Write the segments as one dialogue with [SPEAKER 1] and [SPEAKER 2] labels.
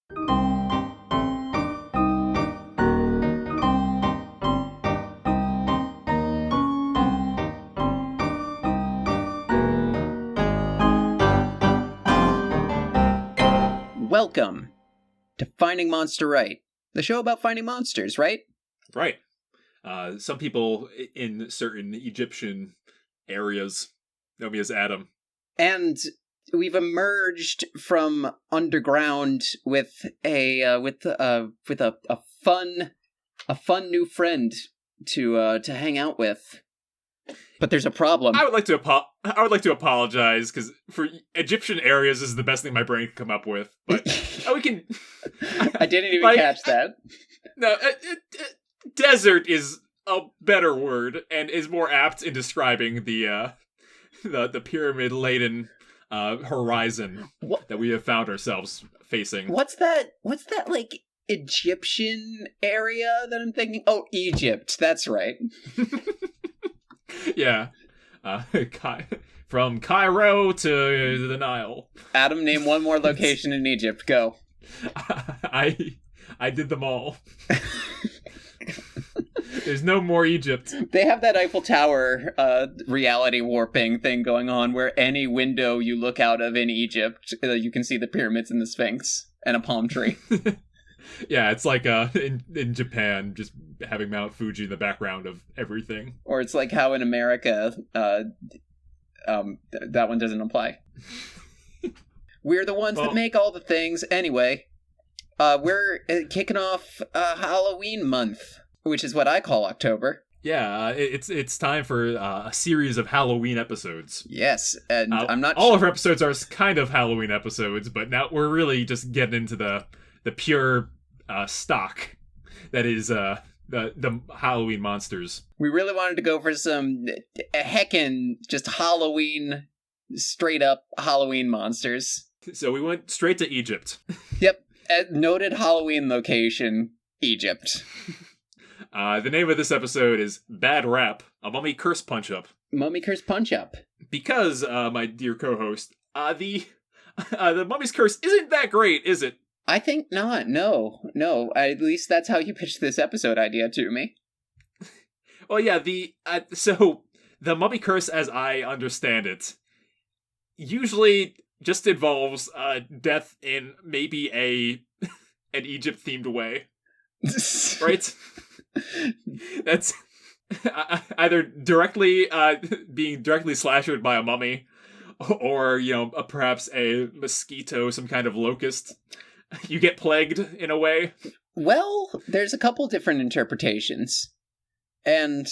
[SPEAKER 1] Welcome to Finding Monster Right, the show about finding monsters, right?
[SPEAKER 2] Right. Some people in certain Egyptian areas know me as Adam.
[SPEAKER 1] And we've emerged from underground with a fun new friend to hang out with. But there's a problem.
[SPEAKER 2] I would like to apologize because for Egyptian areas is the best thing my brain can come up with. But we can.
[SPEAKER 1] I didn't even catch that.
[SPEAKER 2] No, desert is a better word and is more apt in describing the pyramid-laden horizon that we have found ourselves facing.
[SPEAKER 1] What's that like Egyptian area that I'm thinking? Oh, Egypt. That's right.
[SPEAKER 2] Yeah. From Cairo to the Nile.
[SPEAKER 1] Adam, name one more location in Egypt. Go.
[SPEAKER 2] I did them all. There's no more Egypt.
[SPEAKER 1] They have that Eiffel Tower reality warping thing going on where any window you look out of in Egypt, you can see the pyramids and the Sphinx and a palm tree.
[SPEAKER 2] Yeah, it's like in Japan, just having Mount Fuji in the background of everything.
[SPEAKER 1] Or it's like how in America, that one doesn't apply. We're the ones that make all the things. Anyway, we're kicking off Halloween month, which is what I call October.
[SPEAKER 2] Yeah, it's time for a series of Halloween episodes.
[SPEAKER 1] Yes, and I'm not.
[SPEAKER 2] All of our episodes are kind of Halloween episodes, but now we're really just getting into the pure stock that is the Halloween monsters.
[SPEAKER 1] We really wanted to go for some heckin' just Halloween, straight up Halloween monsters.
[SPEAKER 2] So we went straight to Egypt.
[SPEAKER 1] Yep, noted Halloween location, Egypt.
[SPEAKER 2] The name of this episode is Bad Rap, a Mummy Curse Punch-Up.
[SPEAKER 1] Mummy Curse Punch-Up.
[SPEAKER 2] Because, my dear co-host, the Mummy's Curse isn't that great, is it?
[SPEAKER 1] I think not, no. At least that's how you pitched this episode idea to me.
[SPEAKER 2] Well, yeah, so the Mummy Curse, as I understand it, usually just involves death in maybe an Egypt-themed way. Right? That's either directly being directly slashed by a mummy, or perhaps a mosquito, some kind of locust. You get plagued in a way.
[SPEAKER 1] Well, there's a couple different interpretations, and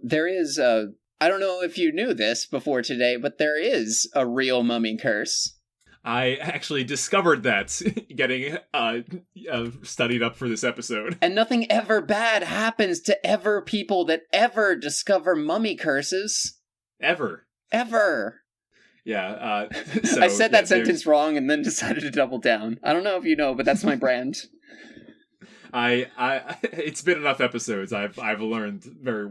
[SPEAKER 1] there is I don't know if you knew this before today, but there is a real mummy curse.
[SPEAKER 2] I actually discovered that getting studied up for this episode.
[SPEAKER 1] And nothing ever bad happens to people that ever discover mummy curses.
[SPEAKER 2] Ever. Yeah. So,
[SPEAKER 1] I said that sentence wrong and then decided to double down. I don't know if you know, but that's my brand.
[SPEAKER 2] It's been enough episodes. I've learned very...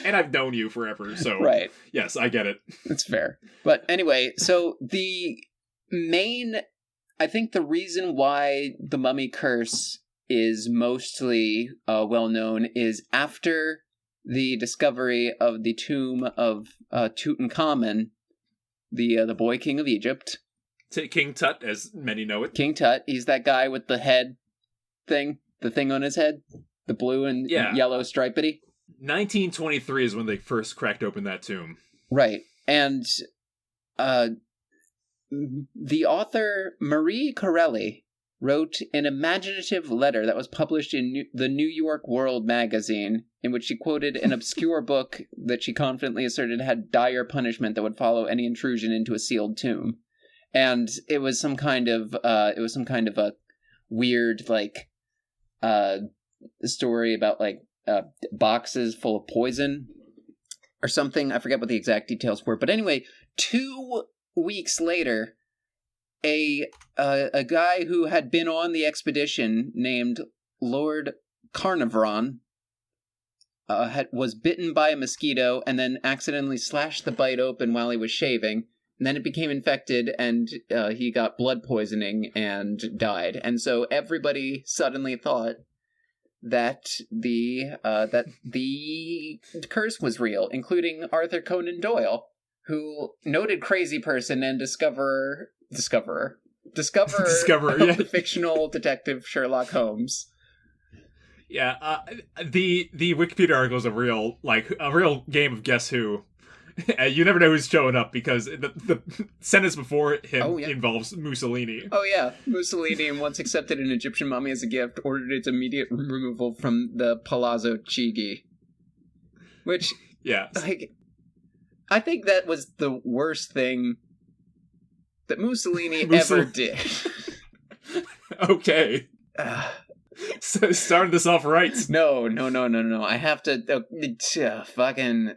[SPEAKER 2] And I've known you forever, so
[SPEAKER 1] right.
[SPEAKER 2] Yes, I get it.
[SPEAKER 1] That's fair. But anyway, so I think the reason why the mummy curse is mostly well known is after the discovery of the tomb of Tutankhamun, the boy king of Egypt.
[SPEAKER 2] King Tut, as many know it.
[SPEAKER 1] King Tut, he's that guy with the head thing, the thing on his head, the blue and yellow stripedy.
[SPEAKER 2] 1923 is when they first cracked open that tomb.
[SPEAKER 1] Right. And the author Marie Corelli wrote an imaginative letter that was published in the New York World magazine, in which she quoted an obscure book that she confidently asserted had dire punishment that would follow any intrusion into a sealed tomb. And it was some kind of a weird, like, story about, like, boxes full of poison or something. I forget what the exact details were. But anyway, 2 weeks later, a guy who had been on the expedition named Lord Carnarvon was bitten by a mosquito and then accidentally slashed the bite open while he was shaving. And then it became infected, and he got blood poisoning and died. And so everybody suddenly thought that the curse was real, including Arthur Conan Doyle, who noted crazy person and discoverer
[SPEAKER 2] Discoverer,
[SPEAKER 1] of
[SPEAKER 2] yeah.
[SPEAKER 1] the fictional detective Sherlock Holmes.
[SPEAKER 2] Yeah, the Wikipedia article is a real game of Guess Who. You never know who's showing up because the sentence before him involves Mussolini.
[SPEAKER 1] Oh yeah, Mussolini once accepted an Egyptian mummy as a gift, ordered its immediate removal from the Palazzo Chigi. Which,
[SPEAKER 2] yeah,
[SPEAKER 1] I think that was the worst thing that Mussolini ever did.
[SPEAKER 2] Okay. So starting this off right.
[SPEAKER 1] No. I have to fucking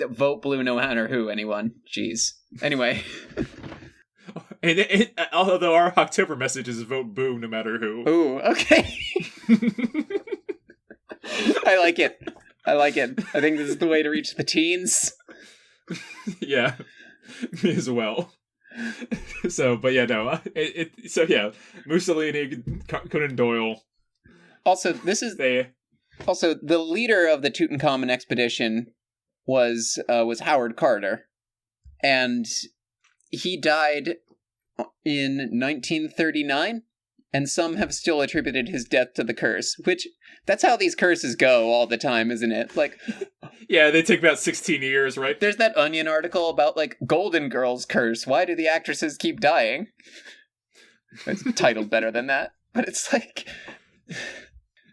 [SPEAKER 1] vote blue no matter who, anyone. Jeez. Anyway.
[SPEAKER 2] And although our October message is vote boo no matter who.
[SPEAKER 1] Ooh, okay. I like it. I think this is the way to reach the teens.
[SPEAKER 2] Yeah. Me as well. So, but yeah, no. Mussolini, Conan Doyle.
[SPEAKER 1] Also, also the leader of the Tutankhamun expedition was Howard Carter, and he died in 1939, and some have still attributed his death to the curse, which that's how these curses go all the time, isn't it? Like,
[SPEAKER 2] yeah, they take about 16 years, right?
[SPEAKER 1] There's that Onion article about, like, Golden Girls curse. Why do the actresses keep dying? It's titled better than that, but it's like...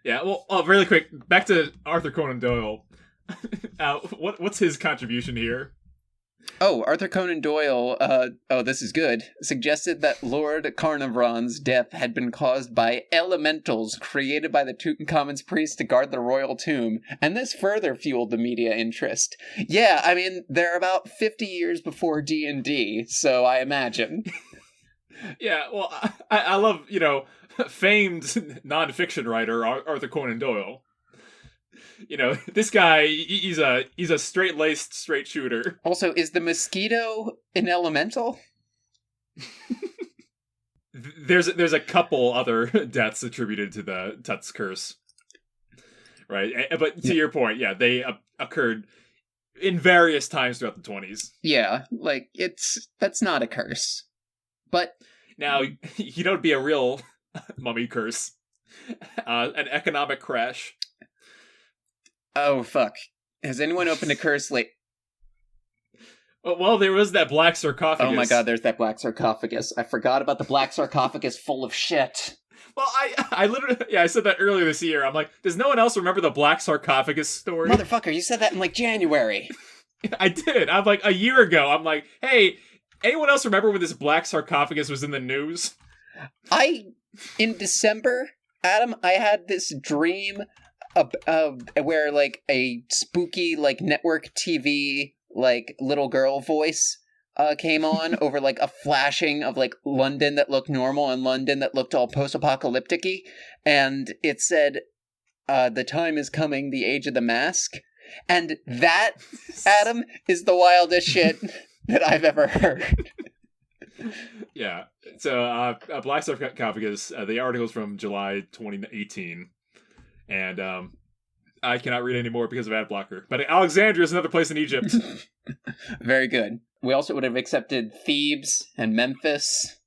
[SPEAKER 2] Yeah, well, really quick, back to Arthur Conan Doyle. What's his contribution here?
[SPEAKER 1] Oh, Arthur Conan Doyle, this is good, suggested that Lord Carnarvon's death had been caused by elementals created by the Tutankhamun's priests to guard the royal tomb, and this further fueled the media interest. Yeah, I mean, they're about 50 years before D&D, so I imagine.
[SPEAKER 2] Yeah, well, I love, famed nonfiction writer Arthur Conan Doyle. This guy, he's a straight-laced straight shooter.
[SPEAKER 1] Also, is the mosquito an elemental?
[SPEAKER 2] There's a couple other deaths attributed to the Tut's curse. Right? But to your point, yeah, they occurred in various times throughout the 20s.
[SPEAKER 1] Yeah, that's not a curse. But...
[SPEAKER 2] Now, it'd be a real mummy curse. An economic crash.
[SPEAKER 1] Oh, fuck. Has anyone opened a curse
[SPEAKER 2] Well, there was that black sarcophagus.
[SPEAKER 1] Oh my god, there's that black sarcophagus. I forgot about the black sarcophagus full of shit.
[SPEAKER 2] Well, I literally... I said that earlier this year. I'm like, does no one else remember the black sarcophagus story?
[SPEAKER 1] Motherfucker, you said that in, January.
[SPEAKER 2] I did. I'm like, a year ago. I'm like, hey... Anyone else remember when this black sarcophagus was in the news?
[SPEAKER 1] In December, Adam, I had this dream where, a spooky, network TV, little girl voice came on over, a flashing of, London that looked normal and London that looked all post-apocalyptic-y. And it said, the time is coming, the age of the mask. And that, Adam, is the wildest shit that I've ever heard.
[SPEAKER 2] Yeah. So, Black Sarcophagus, the article's from July 2018. And I cannot read anymore because of ad blocker. But Alexandria is another place in Egypt.
[SPEAKER 1] Very good. We also would have accepted Thebes and Memphis.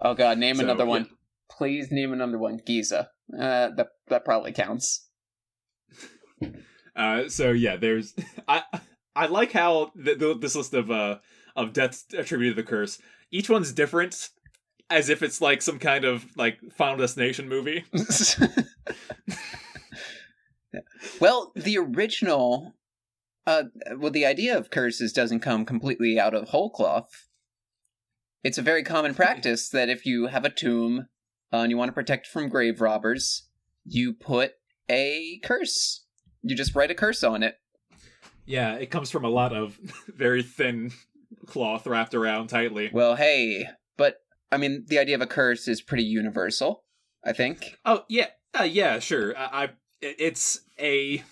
[SPEAKER 1] Oh god, name another one. Please name another one. Giza. That probably counts.
[SPEAKER 2] There's... I like how this list of deaths attributed to the curse, each one's different, as if it's some kind of Final Destination movie.
[SPEAKER 1] Well, the original, the idea of curses doesn't come completely out of whole cloth. It's a very common practice that if you have a tomb and you want to protect from grave robbers, you put a curse. You just write a curse on it.
[SPEAKER 2] Yeah, it comes from a lot of very thin cloth wrapped around tightly.
[SPEAKER 1] Well, hey, but, the idea of a curse is pretty universal, I think.
[SPEAKER 2] Oh, yeah. Yeah, sure. It's a...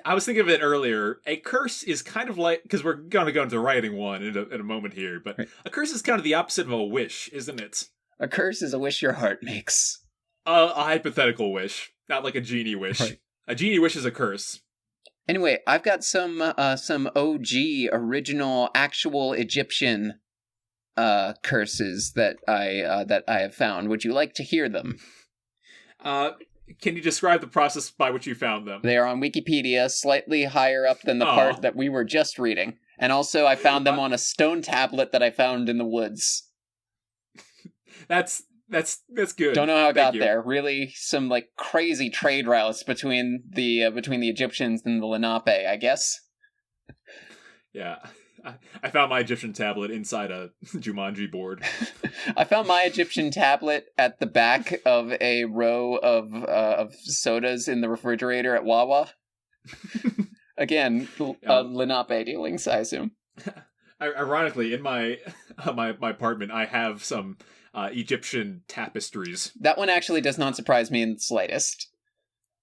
[SPEAKER 2] I was thinking of it earlier. A curse is kind of like, because we're going to go into writing one in a moment here, but
[SPEAKER 1] Right.
[SPEAKER 2] a curse is kind of the opposite of a wish, isn't it?
[SPEAKER 1] A curse is a wish your heart makes.
[SPEAKER 2] A hypothetical wish, not like a genie wish.
[SPEAKER 1] Right.
[SPEAKER 2] A genie wish is a curse.
[SPEAKER 1] Anyway, I've got some OG original actual Egyptian curses that I have found. Would you like to hear them?
[SPEAKER 2] Can you describe the process by which you found them?
[SPEAKER 1] They are on Wikipedia, slightly higher up than the part that we were just reading. And also, I found them on a stone tablet that I found in the woods.
[SPEAKER 2] That's good.
[SPEAKER 1] Don't know how it got there. Really, some like crazy trade routes between the Egyptians and the Lenape, I guess.
[SPEAKER 2] Yeah. I found my Egyptian tablet inside a Jumanji board.
[SPEAKER 1] I found my Egyptian tablet at the back of a row of sodas in the refrigerator at Wawa. Again, Lenape dealings, I assume.
[SPEAKER 2] Ironically, in my apartment, I have some Egyptian tapestries.
[SPEAKER 1] That one actually does not surprise me in the slightest.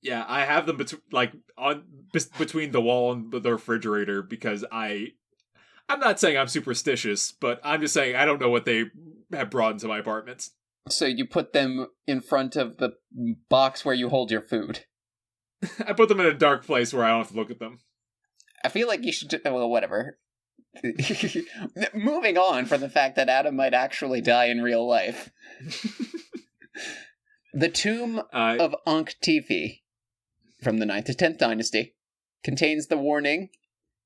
[SPEAKER 2] Yeah, I have them between the wall and the refrigerator because I'm not saying I'm superstitious, but I'm just saying I don't know what they have brought into my apartments.
[SPEAKER 1] So you put them in front of the box where you hold your food.
[SPEAKER 2] I put them in a dark place where I don't have to look at them.
[SPEAKER 1] I feel like you should... Well, whatever. Moving on from the fact that Adam might actually die in real life. The tomb of Ankh-Tifi from the 9th to 10th dynasty contains the warning...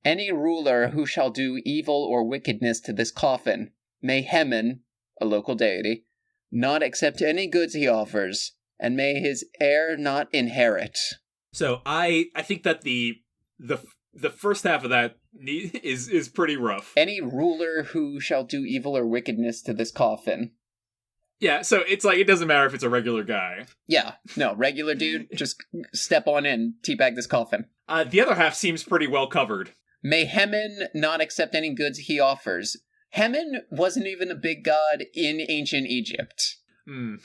[SPEAKER 1] Any ruler who shall do evil or wickedness to this coffin may Hemen, a local deity, not accept any goods he offers, and may his heir not inherit.
[SPEAKER 2] So I think that the first half of that is pretty rough.
[SPEAKER 1] Any ruler who shall do evil or wickedness to this coffin.
[SPEAKER 2] Yeah, so it's like, it doesn't matter if it's a regular guy.
[SPEAKER 1] Yeah, no, regular dude, just step on in, teabag this coffin.
[SPEAKER 2] The other half seems pretty well covered.
[SPEAKER 1] May Hemen not accept any goods he offers. Hemen wasn't even a big god in ancient Egypt.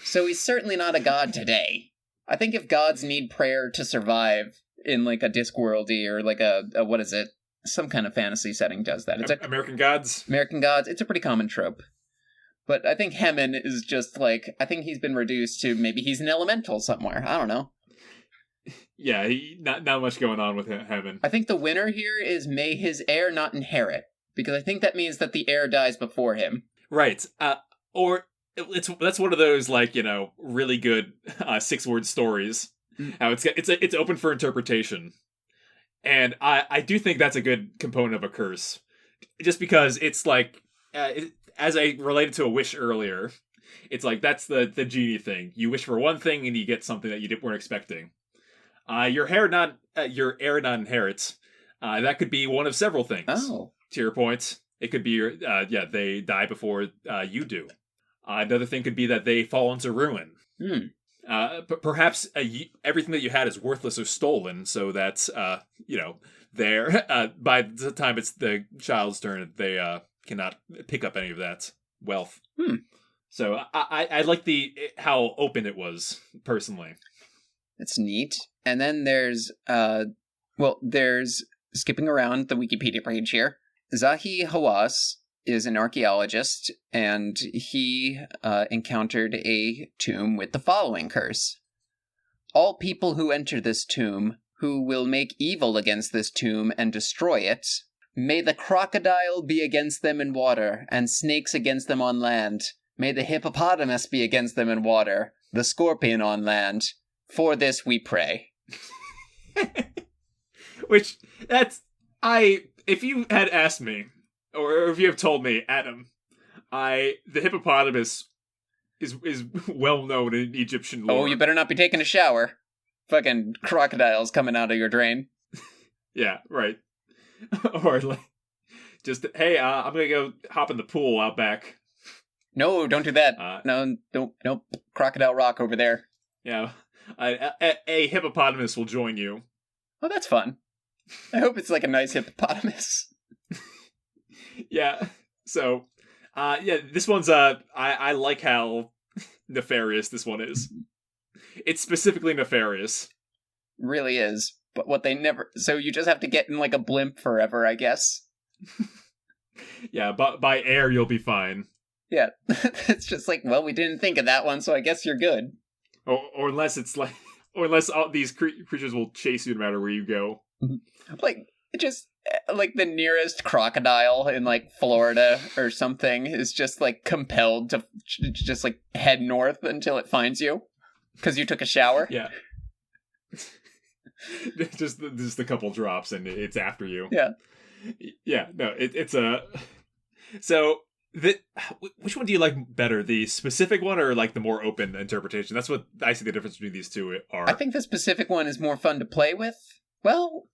[SPEAKER 1] So he's certainly not a god today. I think if gods need prayer to survive in like a Discworldy or like a what is it? Some kind of fantasy setting does that. It's
[SPEAKER 2] American Gods?
[SPEAKER 1] American Gods. It's a pretty common trope. But I think Hemen is just like, I think he's been reduced to maybe he's an elemental somewhere. I don't know.
[SPEAKER 2] Yeah, not much going on with Heaven.
[SPEAKER 1] I think the winner here is may his heir not inherit, because I think that means that the heir dies before him.
[SPEAKER 2] Right. Or that's one of those like, really good 6-word stories. How it's open for interpretation, and I do think that's a good component of a curse, just because it's like as I related to a wish earlier, it's like that's the genie thing. You wish for one thing and you get something that you weren't expecting. Your heir not inherits. That could be one of several things.
[SPEAKER 1] Oh.
[SPEAKER 2] To your point, it could be they die before you do. Another thing could be that they fall into ruin. But perhaps everything that you had is worthless or stolen, so that's there by the time it's the child's turn, they cannot pick up any of that wealth. So I like how open it was personally.
[SPEAKER 1] That's neat. And then there's, skipping around the Wikipedia page here, Zahi Hawass is an archaeologist, and he encountered a tomb with the following curse. All people who enter this tomb, who will make evil against this tomb and destroy it, may the crocodile be against them in water, and snakes against them on land. May the hippopotamus be against them in water, the scorpion on land. For this we pray.
[SPEAKER 2] Which, if you had asked me, or if you have told me, Adam, the hippopotamus is well known in Egyptian lore.
[SPEAKER 1] Oh, you better not be taking a shower. Fucking crocodiles coming out of your drain.
[SPEAKER 2] Yeah, right. Or like, just, hey, I'm gonna go hop in the pool out back.
[SPEAKER 1] No, don't do that. No, don't. Crocodile rock over there.
[SPEAKER 2] Yeah. A hippopotamus will join you.
[SPEAKER 1] Oh, that's fun. I hope it's like a nice hippopotamus.
[SPEAKER 2] Yeah. So, this one's, I like how nefarious this one is. It's specifically nefarious.
[SPEAKER 1] Really is. But what they never... So you just have to get in, like, a blimp forever, I guess.
[SPEAKER 2] Yeah, but by air, you'll be fine.
[SPEAKER 1] Yeah. It's just like, well, we didn't think of that one, so I guess you're good.
[SPEAKER 2] Or unless it's like... Or unless all these creatures will chase you no matter where you go.
[SPEAKER 1] Like, just... Like, the nearest crocodile in, like, Florida or something is just, like, compelled to just, like, head north until it finds you. Because you took a shower.
[SPEAKER 2] Yeah. just a couple drops and it's after you.
[SPEAKER 1] Yeah.
[SPEAKER 2] Yeah, no, it's a... So, which one do you like better? The specific one or, like, the more open interpretation? That's what I see the difference between these two are.
[SPEAKER 1] I think the specific one is more fun to play with. Well,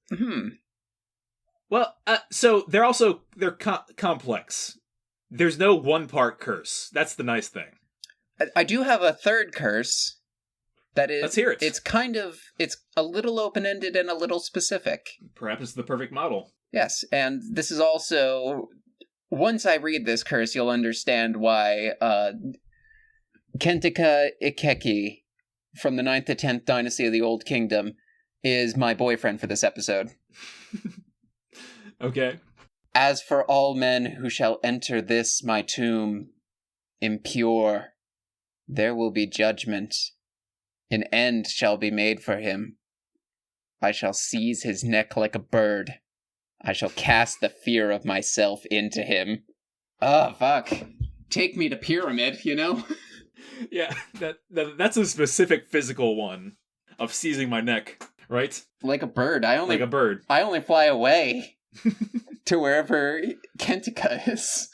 [SPEAKER 2] Well, so they're complex. There's no one-part curse. That's the nice thing.
[SPEAKER 1] I do have a third curse. That is,
[SPEAKER 2] let's hear it.
[SPEAKER 1] It's a little open-ended and a little specific.
[SPEAKER 2] Perhaps it's the perfect model.
[SPEAKER 1] Yes, and this is also... Once I read this curse, you'll understand why Kentika Ikeki from the 9th to 10th dynasty of the Old Kingdom is my boyfriend for this episode.
[SPEAKER 2] Okay.
[SPEAKER 1] As for all men who shall enter this my tomb impure, there will be judgment. An end shall be made for him. I shall seize his neck like a bird. I shall cast the fear of myself into him. Oh, fuck. Take me to Pyramid, you know?
[SPEAKER 2] Yeah, that's a specific physical one of seizing my neck, right?
[SPEAKER 1] Like a bird.
[SPEAKER 2] Like a bird.
[SPEAKER 1] I only fly away to wherever Kentika is.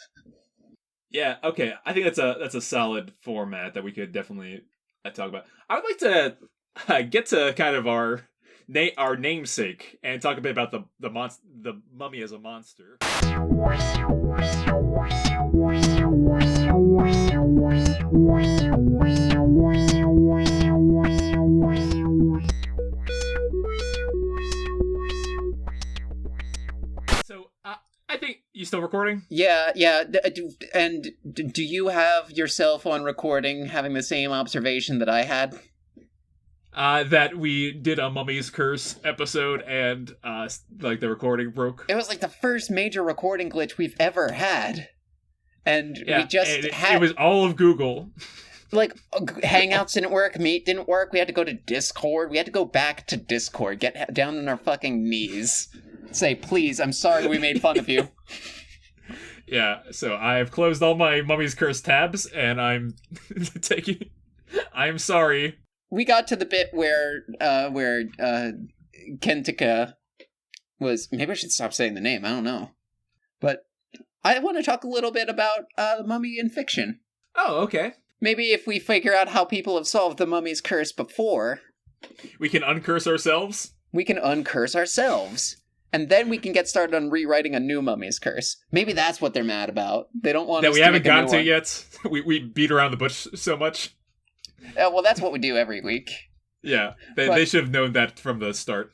[SPEAKER 2] Yeah, okay. I think that's a solid format that we could definitely talk about. I would like to get to kind of our namesake and talk a bit about the mummy as a monster. So I think you still recording?
[SPEAKER 1] Yeah. And do you have yourself on recording having the same observation that I had?
[SPEAKER 2] That we did a Mummy's Curse episode and, like, the recording broke.
[SPEAKER 1] It was like the first major recording glitch we've ever had. And
[SPEAKER 2] yeah,
[SPEAKER 1] we just
[SPEAKER 2] it was all of Google.
[SPEAKER 1] Like, Hangouts didn't work, Meet didn't work, we had to go to Discord, we had to go back to Discord, get down on our fucking knees, say, please, I'm sorry we made fun of you.
[SPEAKER 2] Yeah, so I've closed all my Mummy's Curse tabs, and I'm I'm sorry.
[SPEAKER 1] We got to the bit where Kentika was... Maybe I should stop saying the name, I don't know. But I want to talk a little bit about the mummy in fiction.
[SPEAKER 2] Oh, okay.
[SPEAKER 1] Maybe if we figure out how people have solved the mummy's curse before...
[SPEAKER 2] We can uncurse ourselves?
[SPEAKER 1] We can uncurse ourselves. And then we can get started on rewriting a new mummy's curse. Maybe that's what they're mad about. They don't want us
[SPEAKER 2] that we
[SPEAKER 1] to
[SPEAKER 2] haven't
[SPEAKER 1] make a
[SPEAKER 2] gotten
[SPEAKER 1] new
[SPEAKER 2] to
[SPEAKER 1] one.
[SPEAKER 2] yet. We beat around the bush so much.
[SPEAKER 1] Well, that's what we do every week.
[SPEAKER 2] Yeah, they should have known that from the start.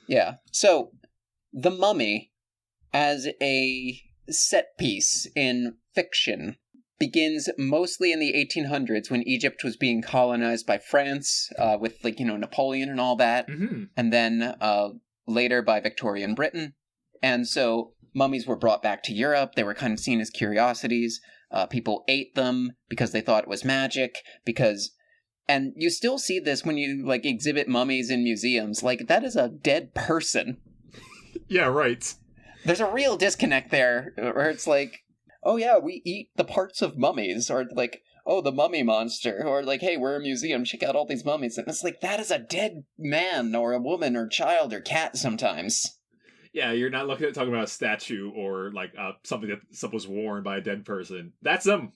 [SPEAKER 1] Yeah. So, The Mummy, as a set piece in fiction, begins mostly in the 1800s when Egypt was being colonized by France, with, like, Napoleon and all that.
[SPEAKER 2] Mm-hmm.
[SPEAKER 1] And then later by Victorian Britain. And so mummies were brought back to Europe. They were kind of seen as curiosities. People ate them because they thought it was magic, and you still see this when you, like, exhibit mummies in museums. Like, that is a dead person.
[SPEAKER 2] Yeah, right.
[SPEAKER 1] There's a real disconnect there, where it's like, oh yeah, we eat the parts of mummies, or like, oh, the mummy monster, or like, hey, we're a museum, check out all these mummies. And it's like, that is a dead man, or a woman, or child, or cat sometimes.
[SPEAKER 2] Yeah, you're not talking about a statue or, like, something that was worn by a dead person. That's them.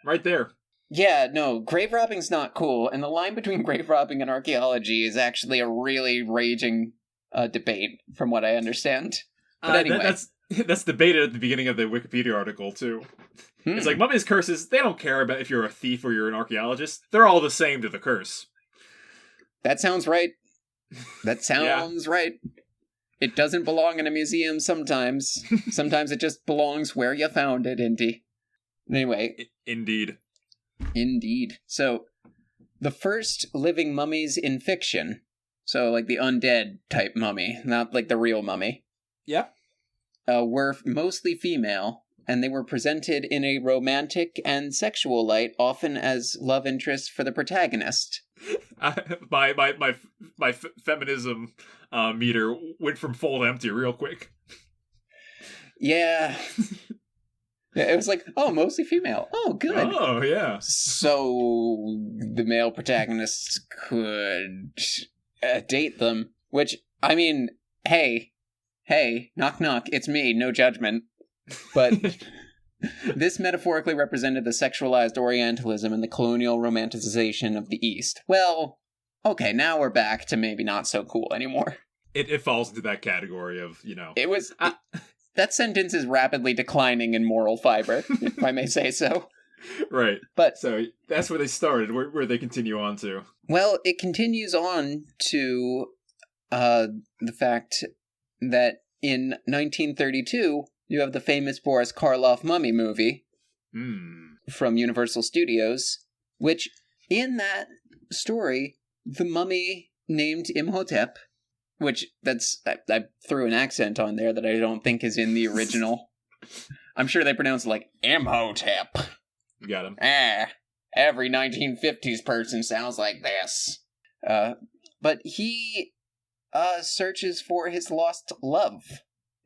[SPEAKER 2] Right there.
[SPEAKER 1] Yeah, no, grave robbing's not cool, and the line between grave robbing and archaeology is actually a really raging debate, from what I understand. But anyway.
[SPEAKER 2] That's debated at the beginning of the Wikipedia article, too. It's like, mummy's curses, they don't care about if you're a thief or you're an archaeologist. They're all the same to the curse.
[SPEAKER 1] That sounds right. That sounds right. It doesn't belong in a museum sometimes. Sometimes it just belongs where you found it, Indy. Anyway.
[SPEAKER 2] Indeed.
[SPEAKER 1] So, the first living mummies in fiction so like the undead type mummy, not like the real mummy,
[SPEAKER 2] Yeah.
[SPEAKER 1] were mostly female, and they were presented in a romantic and sexual light, often as love interests for the protagonist.
[SPEAKER 2] My feminism meter went from full to empty real quick.
[SPEAKER 1] Yeah. It was like, oh, mostly female. Oh, good.
[SPEAKER 2] Oh, yeah.
[SPEAKER 1] So the male protagonists could date them, which, I mean, hey, knock knock, it's me, no judgment. But this metaphorically represented the sexualized Orientalism and the colonial romanticization of the East. Well, okay, now we're back to maybe not so cool anymore.
[SPEAKER 2] It falls into that category of,
[SPEAKER 1] It was... that sentence is rapidly declining in moral fiber, if I may say so.
[SPEAKER 2] Right.
[SPEAKER 1] But
[SPEAKER 2] so that's where they started, where they continue on to.
[SPEAKER 1] Well, it continues on to the fact that in 1932, you have the famous Boris Karloff mummy movie from Universal Studios, which, in that story, the mummy named Imhotep, which I threw an accent on there that I don't think is in the original. I'm sure they pronounce it like Imhotep.
[SPEAKER 2] You got him.
[SPEAKER 1] Every 1950s person sounds like this. But he searches for his lost love.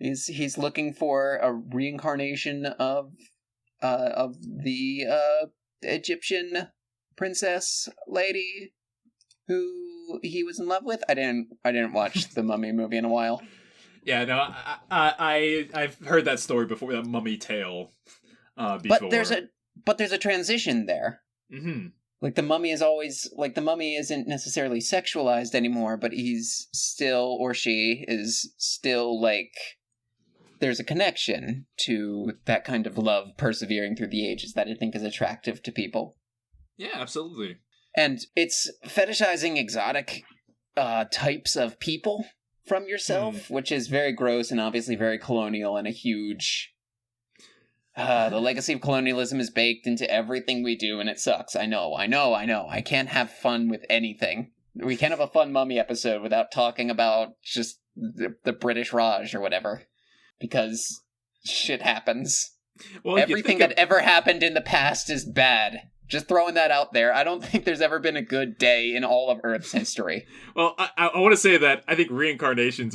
[SPEAKER 1] He's looking for a reincarnation of the Egyptian princess lady who he was in love with. I didn't watch the Mummy movie in a while.
[SPEAKER 2] Yeah, no, I've heard that story before, that mummy tale. Before.
[SPEAKER 1] But there's a transition there.
[SPEAKER 2] Mm-hmm.
[SPEAKER 1] Like the mummy isn't necessarily sexualized anymore, but he's still, or she is still, like, there's a connection to that kind of love persevering through the ages that I think is attractive to people.
[SPEAKER 2] Yeah, absolutely.
[SPEAKER 1] And it's fetishizing exotic types of people from yourself, which is very gross and obviously very colonial and a huge... the legacy of colonialism is baked into everything we do, and it sucks. I know. I can't have fun with anything. We can't have a fun mummy episode without talking about just the British Raj or whatever. Because shit happens. Well, everything that ever happened in the past is bad. Just throwing that out there. I don't think there's ever been a good day in all of Earth's history.
[SPEAKER 2] Well, I want to say that I think reincarnation's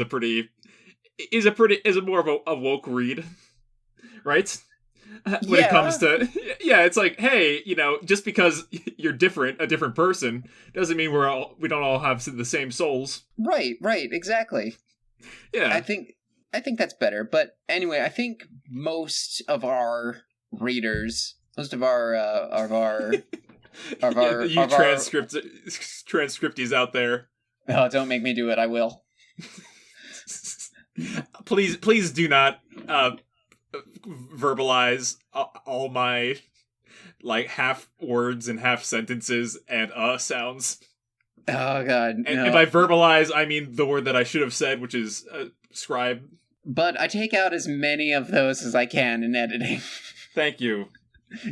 [SPEAKER 2] is more of a woke read, right? When it comes to, it's like, hey, just because you're a different person, doesn't mean we don't all have the same souls.
[SPEAKER 1] Right, exactly.
[SPEAKER 2] Yeah,
[SPEAKER 1] I think that's better. But anyway, I think most of our readers, most of our
[SPEAKER 2] transcriptees out there.
[SPEAKER 1] Oh, don't make me do it. I will.
[SPEAKER 2] Please do not verbalize all my half words and half sentences and sounds.
[SPEAKER 1] Oh god, no.
[SPEAKER 2] And by verbalize I mean the word that I should have said, which is scribe.
[SPEAKER 1] But I take out as many of those as I can in editing.
[SPEAKER 2] Thank you.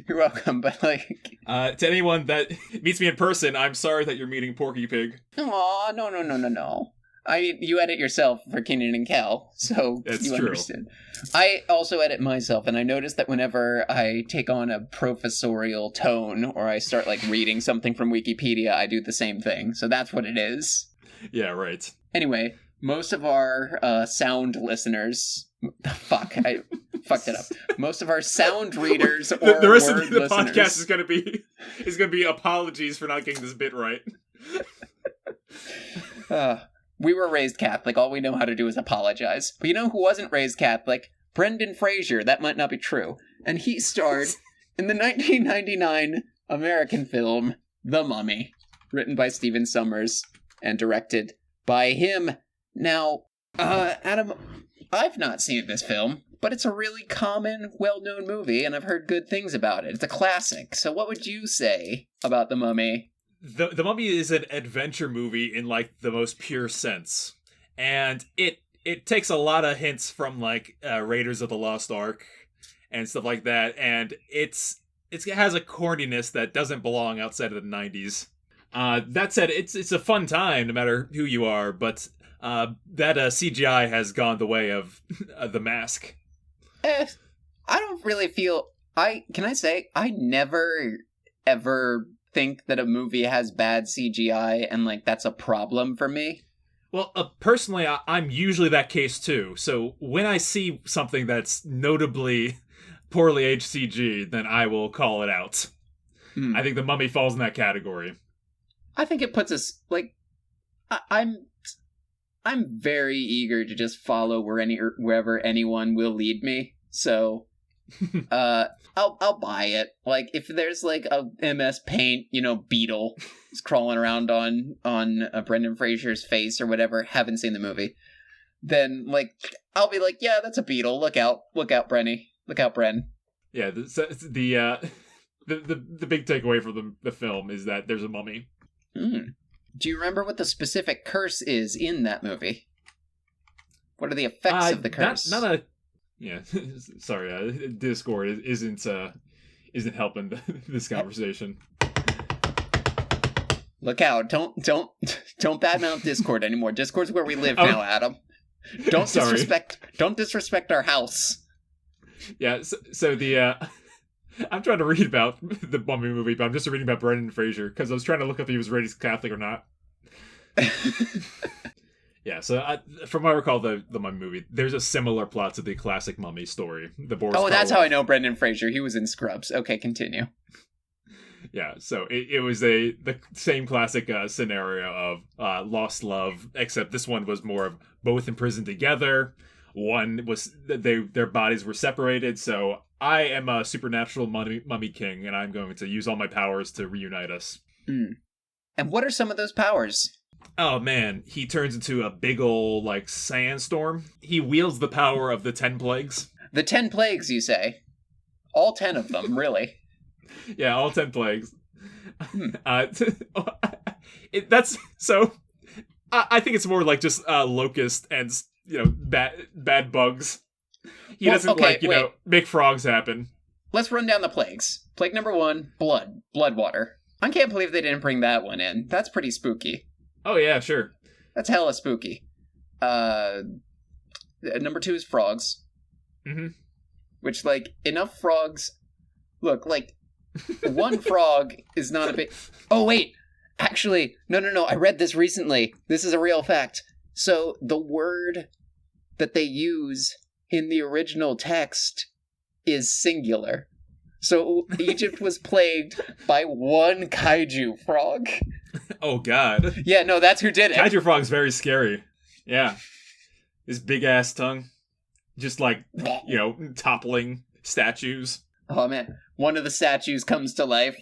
[SPEAKER 1] You're welcome, but
[SPEAKER 2] to anyone that meets me in person, I'm sorry that you're meeting Porky Pig.
[SPEAKER 1] Aw, no. I mean, you edit yourself for Kenan and Kel, so
[SPEAKER 2] that's
[SPEAKER 1] you
[SPEAKER 2] true.
[SPEAKER 1] Understand. I also edit myself, and I notice that whenever I take on a professorial tone, or I start, reading something from Wikipedia, I do the same thing. So that's what it is.
[SPEAKER 2] Yeah, right.
[SPEAKER 1] Anyway, most of our sound listeners... Fuck, I fucked it up. Most of our sound readers or
[SPEAKER 2] the rest
[SPEAKER 1] word
[SPEAKER 2] of the
[SPEAKER 1] listeners...
[SPEAKER 2] podcast is gonna be apologies for not getting this bit right.
[SPEAKER 1] We were raised Catholic. All we know how to do is apologize. But you know who wasn't raised Catholic? Brendan Fraser. That might not be true. And he starred in the 1999 American film The Mummy, written by Stephen Sommers and directed by him. Now, Adam, I've not seen this film, but it's a really common, well-known movie, and I've heard good things about it. It's a classic. So what would you say about The Mummy?
[SPEAKER 2] The Mummy is an adventure movie in the most pure sense, and it takes a lot of hints from Raiders of the Lost Ark and stuff like that, and it has a corniness that doesn't belong outside of the 90s. That said, it's a fun time no matter who you are, but that CGI has gone the way of the mask.
[SPEAKER 1] I don't really feel... Can I say, I never, ever think that a movie has bad CGI and, like, that's a problem for me.
[SPEAKER 2] Well, personally, I'm usually that case too. So when I see something that's notably poorly aged CG, then I will call it out. I think The Mummy falls in that category.
[SPEAKER 1] I think it puts us, like, I'm very eager to just follow wherever anyone will lead me. So, I'll buy it. Like, if there's like a MS Paint, beetle is crawling around on Brendan Fraser's face or whatever, haven't seen the movie, then like I'll be like, yeah, that's a beetle. Look out, Brenny. Look out, Bren.
[SPEAKER 2] Yeah, the big takeaway from the film is that there's a mummy.
[SPEAKER 1] Do you remember what the specific curse is in that movie? What are the effects of the curse?
[SPEAKER 2] Yeah, sorry, Discord isn't helping this conversation.
[SPEAKER 1] Look out! Don't badmouth Discord anymore. Discord's where we live now, Adam. Don't disrespect our house.
[SPEAKER 2] Yeah, so the I'm trying to read about the Mummy movie, but I'm just reading about Brendan Fraser because I was trying to look up if he was raised Catholic or not. Yeah, so from what I recall, the Mummy movie, there's a similar plot to the classic Mummy story.
[SPEAKER 1] That's how I know Brendan Fraser. He was in Scrubs. Okay, continue.
[SPEAKER 2] Yeah, so it was the same classic scenario of lost love, except this one was more of both imprisoned together. One was their bodies were separated, so I am a supernatural mummy king, and I'm going to use all my powers to reunite us.
[SPEAKER 1] And what are some of those powers?
[SPEAKER 2] Oh man, he turns into a big ol' like sandstorm. He wields the power of the 10 plagues. The 10 plagues, you say? All 10 of them, really? Yeah, all 10 plagues. That's so. I think it's more like just locust and bad bugs. He doesn't make frogs happen. Let's run down the plagues. Plague number 1, blood water. I can't believe they didn't bring that one in. That's pretty spooky. Oh yeah, sure. That's hella spooky. Number 2 is frogs. Mm-hmm. Which, like, enough frogs. Look, like, one frog is not a big... Oh, wait. Actually, no. I read this recently. This is a real fact. So, the word that they use in the original text is singular. So, Egypt was plagued by one kaiju frog. Oh, God. Yeah, no, that's who did it. Kaiju frog's very scary. Yeah. His big-ass tongue. Just, like, toppling statues. Oh, man. One of the statues comes to life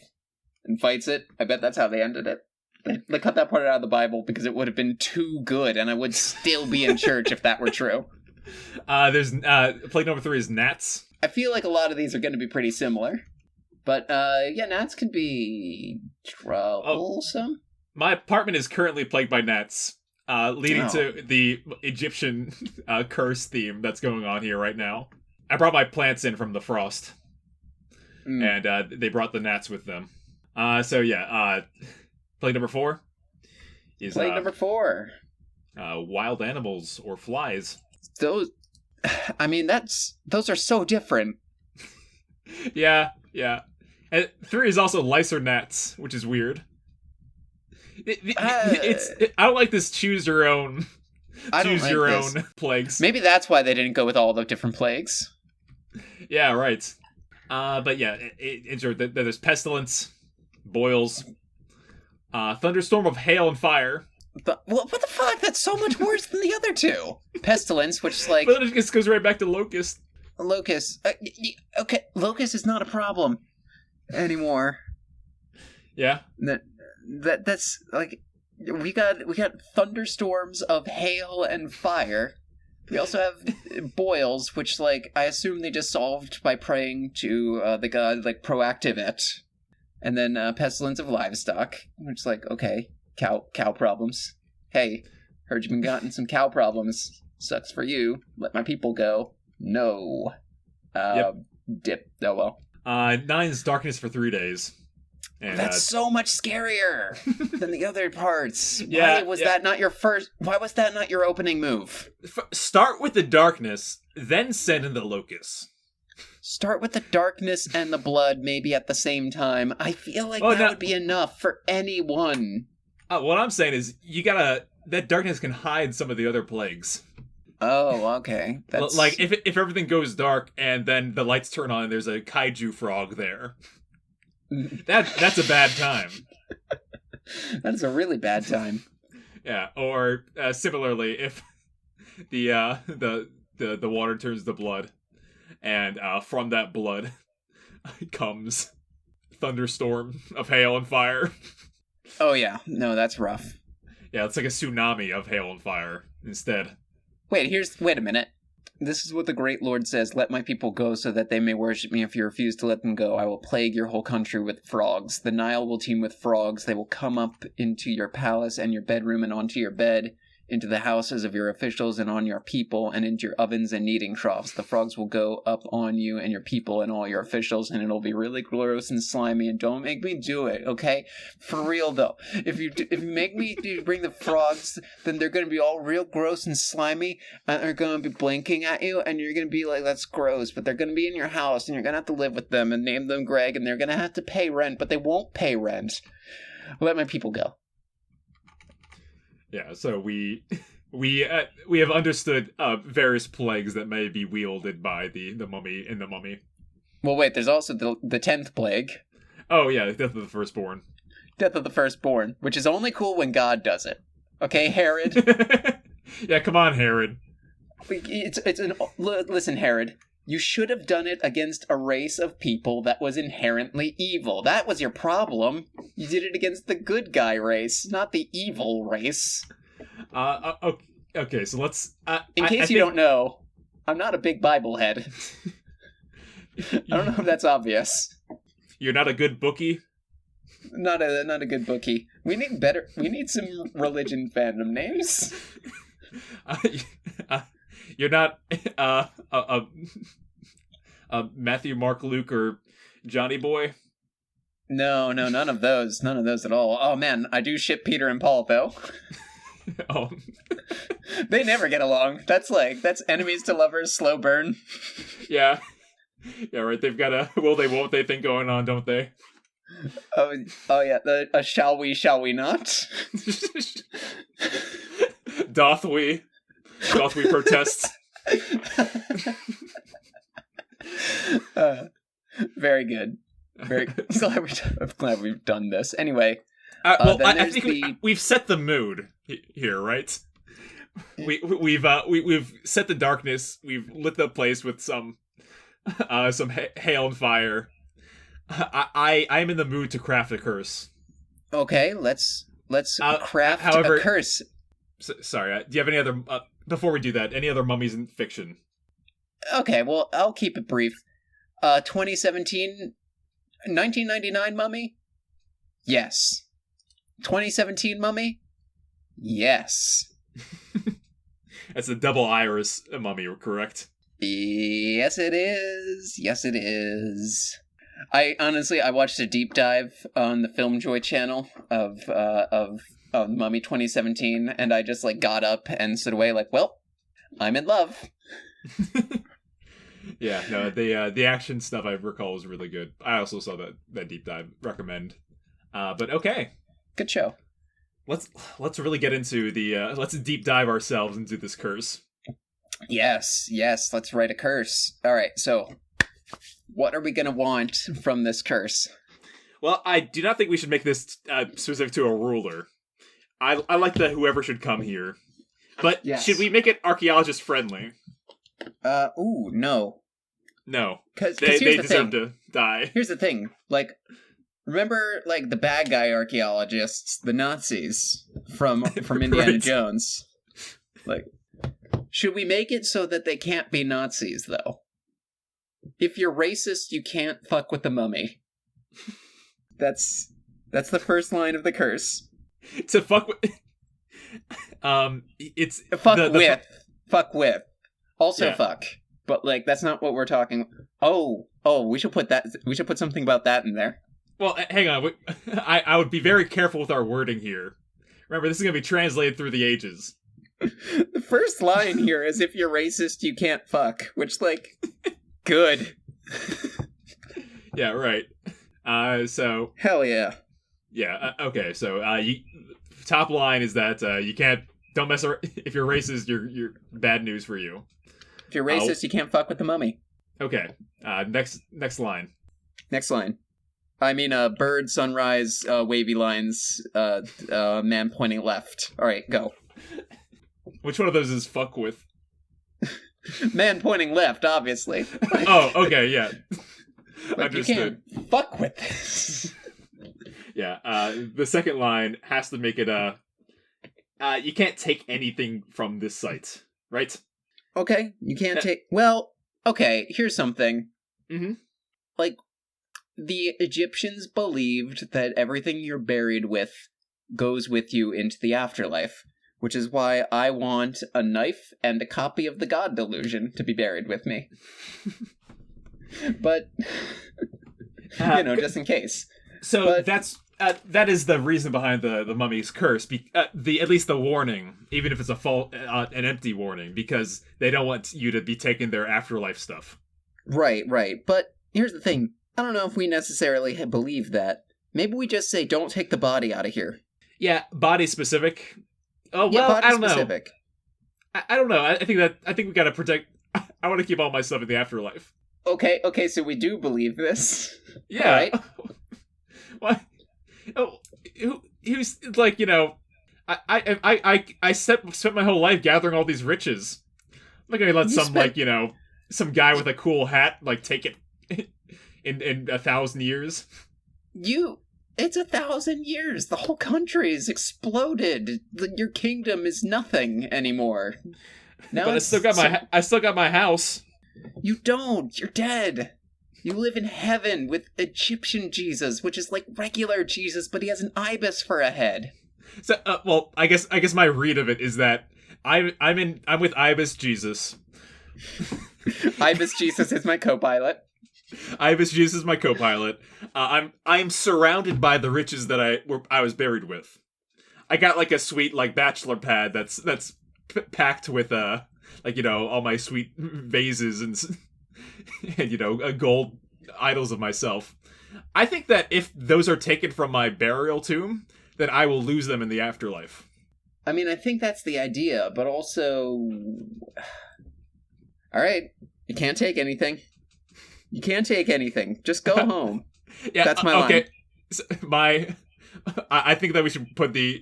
[SPEAKER 2] and fights it. I bet that's how they ended it. They cut that part out of the Bible because it would have been too good, and I would still be in church if that were true. There's plague number 3 is gnats. I feel like a lot of these are going to be pretty similar. But, gnats can be troublesome. My apartment is currently plagued by gnats, leading to the Egyptian curse theme that's going on here right now. I brought my plants in from the frost. And they brought the gnats with them. Plague number 4 is... Plague number 4. Wild animals or flies. Those are so different. Yeah. And 3 is also lice or gnats, which is weird. I don't like this choose your own plagues. Maybe that's why they didn't go with all the different plagues. Yeah, right. But yeah, there's pestilence, boils, thunderstorm of hail and fire. But what the fuck? That's so much worse than the other 2. Pestilence, which is like... But it just goes right back to locust. Locust. Okay, locust is not a problem anymore. Yeah. That's like we got thunderstorms of hail and fire. We also have boils, which like I assume they just solved by praying to the god like Proactivate, and then pestilence of livestock, which is like okay, cow problems. Hey, heard you've been gotten some cow problems. Sucks for you. Let my people go. No. Yep. Dip. Oh well. 9 is darkness for 3 days. And,
[SPEAKER 1] that's so much scarier than the other parts.
[SPEAKER 2] Yeah,
[SPEAKER 1] Why was that not your opening move?
[SPEAKER 2] Start with the darkness, then send in the locusts.
[SPEAKER 1] Start with the darkness and the blood maybe at the same time. I feel like that would be enough for anyone.
[SPEAKER 2] What I'm saying is, that darkness can hide some of the other plagues.
[SPEAKER 1] Oh, okay.
[SPEAKER 2] That's... Like, if everything goes dark and then the lights turn on and there's a kaiju frog there. That's a bad time.
[SPEAKER 1] That's a really bad time.
[SPEAKER 2] Yeah, or similarly, if the water turns to blood, and from that blood comes thunderstorm of hail and fire.
[SPEAKER 1] Oh yeah, no, that's rough.
[SPEAKER 2] Yeah, it's like a tsunami of hail and fire instead.
[SPEAKER 1] Wait a minute. This is what the great Lord says, let my people go so that they may worship me. If you refuse to let them go, I will plague your whole country with frogs. The Nile will teem with frogs. They will come up into your palace and your bedroom and onto your bed, into the houses of your officials and on your people, and into your ovens and kneading troughs. The frogs will go up on you and your people and all your officials, and it'll be really gross and slimy, and don't make me do it, okay? For real, though. If you make me bring the frogs, then they're going to be all real gross and slimy, and they're going to be blinking at you, and you're going to be like, that's gross, but they're going to be in your house, and you're going to have to live with them, and name them Greg, and they're going to have to pay rent, but they won't pay rent. Let my people go.
[SPEAKER 2] Yeah, so we have understood various plagues that may be wielded by the mummy in the mummy.
[SPEAKER 1] Well, wait, there's also the 10th plague.
[SPEAKER 2] Oh yeah, death of the firstborn.
[SPEAKER 1] Death of the firstborn, which is only cool when God does it. Okay, Herod?
[SPEAKER 2] Yeah, come on, Herod.
[SPEAKER 1] Listen, Herod. You should have done it against a race of people that was inherently evil. That was your problem. You did it against the good guy race, not the evil race.
[SPEAKER 2] Okay, so let's...
[SPEAKER 1] In case you don't know, I'm not a big Bible head. I don't know if that's obvious.
[SPEAKER 2] You're not a good bookie?
[SPEAKER 1] Not a good bookie. We need some religion fandom names.
[SPEAKER 2] You're not Matthew, Mark, Luke, or Johnny Boy?
[SPEAKER 1] No, none of those. None of those at all. Oh man, I do ship Peter and Paul though.
[SPEAKER 2] Oh.
[SPEAKER 1] They never get along. That's enemies to lovers, slow burn.
[SPEAKER 2] Yeah. Yeah, right. They've got a will they, won't they thing going on, don't they?
[SPEAKER 1] Oh yeah, the shall we not?
[SPEAKER 2] Doth we protest?
[SPEAKER 1] Very good. Very good. I'm glad we've done this. Anyway,
[SPEAKER 2] I think we've set the mood here, right? We've set the darkness. We've lit the place with some hail and fire. I'm in the mood to craft a curse.
[SPEAKER 1] Okay, let's craft a curse.
[SPEAKER 2] Sorry, do you have any other... before we do that, any other mummies in fiction?
[SPEAKER 1] Okay, well, I'll keep it brief. 2017... 1999 mummy? Yes. 2017 mummy? Yes.
[SPEAKER 2] That's a double iris mummy, correct?
[SPEAKER 1] Yes, it is. Yes, it is. I watched a deep dive on the Film Joy channel of Mummy 2017, and I just got up and stood away well, I'm in love.
[SPEAKER 2] Yeah, no, the action stuff I recall was really good. I also saw that deep dive. Recommend. But okay,
[SPEAKER 1] good show.
[SPEAKER 2] Let's really get into let's deep dive ourselves into this curse. Yes,
[SPEAKER 1] let's write a curse. All right, so what are we gonna want from this curse?
[SPEAKER 2] Well, I do not think we should make this specific to a ruler. I like that whoever should come here, but yes. Should we make it archaeologist friendly?
[SPEAKER 1] No.
[SPEAKER 2] No, because they deserve to die.
[SPEAKER 1] Here's the thing, remember, the bad guy archaeologists, the Nazis from Indiana right. Jones? Should we make it so that they can't be Nazis, though? If you're racist, you can't fuck with the mummy. That's the first line of the curse.
[SPEAKER 2] To fuck with... it's...
[SPEAKER 1] Fuck with. Also
[SPEAKER 2] yeah.
[SPEAKER 1] Fuck. But, that's not what we're talking... Oh, we should put something about that in there.
[SPEAKER 2] Well, hang on. I would be very careful with our wording here. Remember, this is going to be translated through the ages.
[SPEAKER 1] The first line here is if you're racist, you can't fuck, which, like, good.
[SPEAKER 2] Yeah, right. So...
[SPEAKER 1] Hell yeah.
[SPEAKER 2] Yeah, okay, so, top line is that, you can't... Don't mess around... If you're racist, you're bad news for you.
[SPEAKER 1] If you're racist, you can't fuck with the mummy.
[SPEAKER 2] Okay, next line.
[SPEAKER 1] Next line. I mean, bird, sunrise, wavy lines, man pointing left. All right, go.
[SPEAKER 2] Which one of those is fuck with?
[SPEAKER 1] Man pointing left, obviously.
[SPEAKER 2] Oh, okay, yeah.
[SPEAKER 1] Like,
[SPEAKER 2] Understood.
[SPEAKER 1] You can't fuck with this.
[SPEAKER 2] Yeah, the second line has to make it, you can't take anything from this site, right?
[SPEAKER 1] Okay, you can't take... Well, okay, here's something.
[SPEAKER 2] Mm-hmm.
[SPEAKER 1] Like, the Egyptians believed that everything you're buried with goes with you into the afterlife, which is why I want a knife and a copy of the God Delusion to be buried with me. But, just in case.
[SPEAKER 2] So that is the reason behind the mummy's curse. At least the warning, even if it's an empty warning, because they don't want you to be taking their afterlife stuff.
[SPEAKER 1] Right. But here's the thing. I don't know if we necessarily believe that. Maybe we just say, don't take the body out of here.
[SPEAKER 2] Yeah, body specific. Oh, well,
[SPEAKER 1] yeah, body
[SPEAKER 2] I don't
[SPEAKER 1] specific.
[SPEAKER 2] know. I don't know. I think we gotta protect... I want to keep all my stuff in the afterlife.
[SPEAKER 1] Okay, so we do believe this.
[SPEAKER 2] Yeah.
[SPEAKER 1] All right.
[SPEAKER 2] What? Oh, who's like, I spent my whole life gathering all these riches. I'm not gonna let some guy with a cool hat take it in 1,000 years.
[SPEAKER 1] It's 1,000 years. The whole country's exploded. Your kingdom is nothing anymore. Now
[SPEAKER 2] but I still got my house.
[SPEAKER 1] You don't. You're dead. You live in heaven with Egyptian Jesus, which is like regular Jesus, but he has an ibis for a head.
[SPEAKER 2] So, well, I guess my read of it is that I'm with Ibis Jesus.
[SPEAKER 1] Ibis Jesus is my co-pilot.
[SPEAKER 2] Ibis Jesus is my co-pilot. I'm surrounded by the riches that I was buried with. I got a sweet bachelor pad that's packed with all my sweet vases and gold idols of myself. I think that if those are taken from my burial tomb, then I will lose them in the afterlife.
[SPEAKER 1] I mean, I think that's the idea, but also... Alright, you can't take anything. You can't take anything. Just go home.
[SPEAKER 2] Yeah,
[SPEAKER 1] that's my line.
[SPEAKER 2] Okay. So I think that we should put we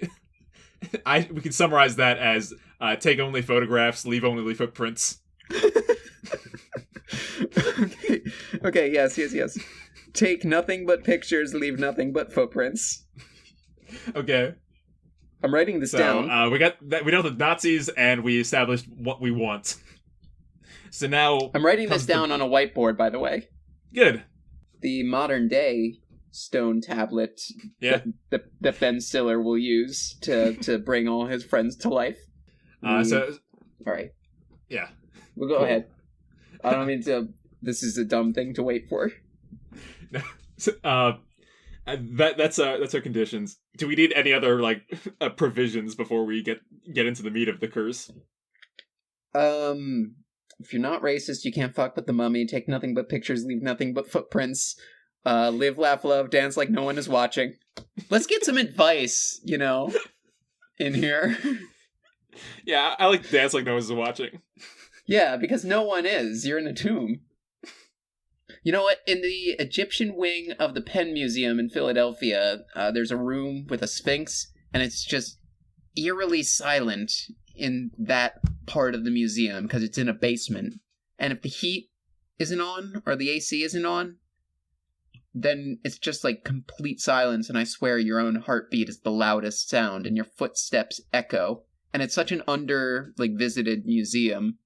[SPEAKER 2] can summarize that as take only photographs, leave only footprints.
[SPEAKER 1] Okay, yes. Take nothing but pictures, leave nothing but footprints.
[SPEAKER 2] Okay.
[SPEAKER 1] I'm writing this down.
[SPEAKER 2] We got that. We know the Nazis, and we established what we want. So now
[SPEAKER 1] I'm writing this down on a whiteboard, by the way.
[SPEAKER 2] Good.
[SPEAKER 1] The modern day stone tablet that Ben Stiller will use to bring all his friends to life.
[SPEAKER 2] All
[SPEAKER 1] right.
[SPEAKER 2] Yeah.
[SPEAKER 1] We'll go ahead. I don't mean to... This is a dumb thing to wait for.
[SPEAKER 2] That's our conditions. Do we need any other provisions before we get into the meat of the curse?
[SPEAKER 1] If you're not racist, you can't fuck with the mummy. Take nothing but pictures, leave nothing but footprints. Live, laugh, love, dance like no one is watching. Let's get some advice, in here.
[SPEAKER 2] Yeah, I like dance like no one's watching.
[SPEAKER 1] Yeah, because no one is. You're in a tomb. You know what? In the Egyptian wing of the Penn Museum in Philadelphia, there's a room with a sphinx, and it's just eerily silent in that part of the museum because it's in a basement. And if the heat isn't on, or the AC isn't on, then it's just complete silence, and I swear your own heartbeat is the loudest sound, and your footsteps echo. And it's such an visited museum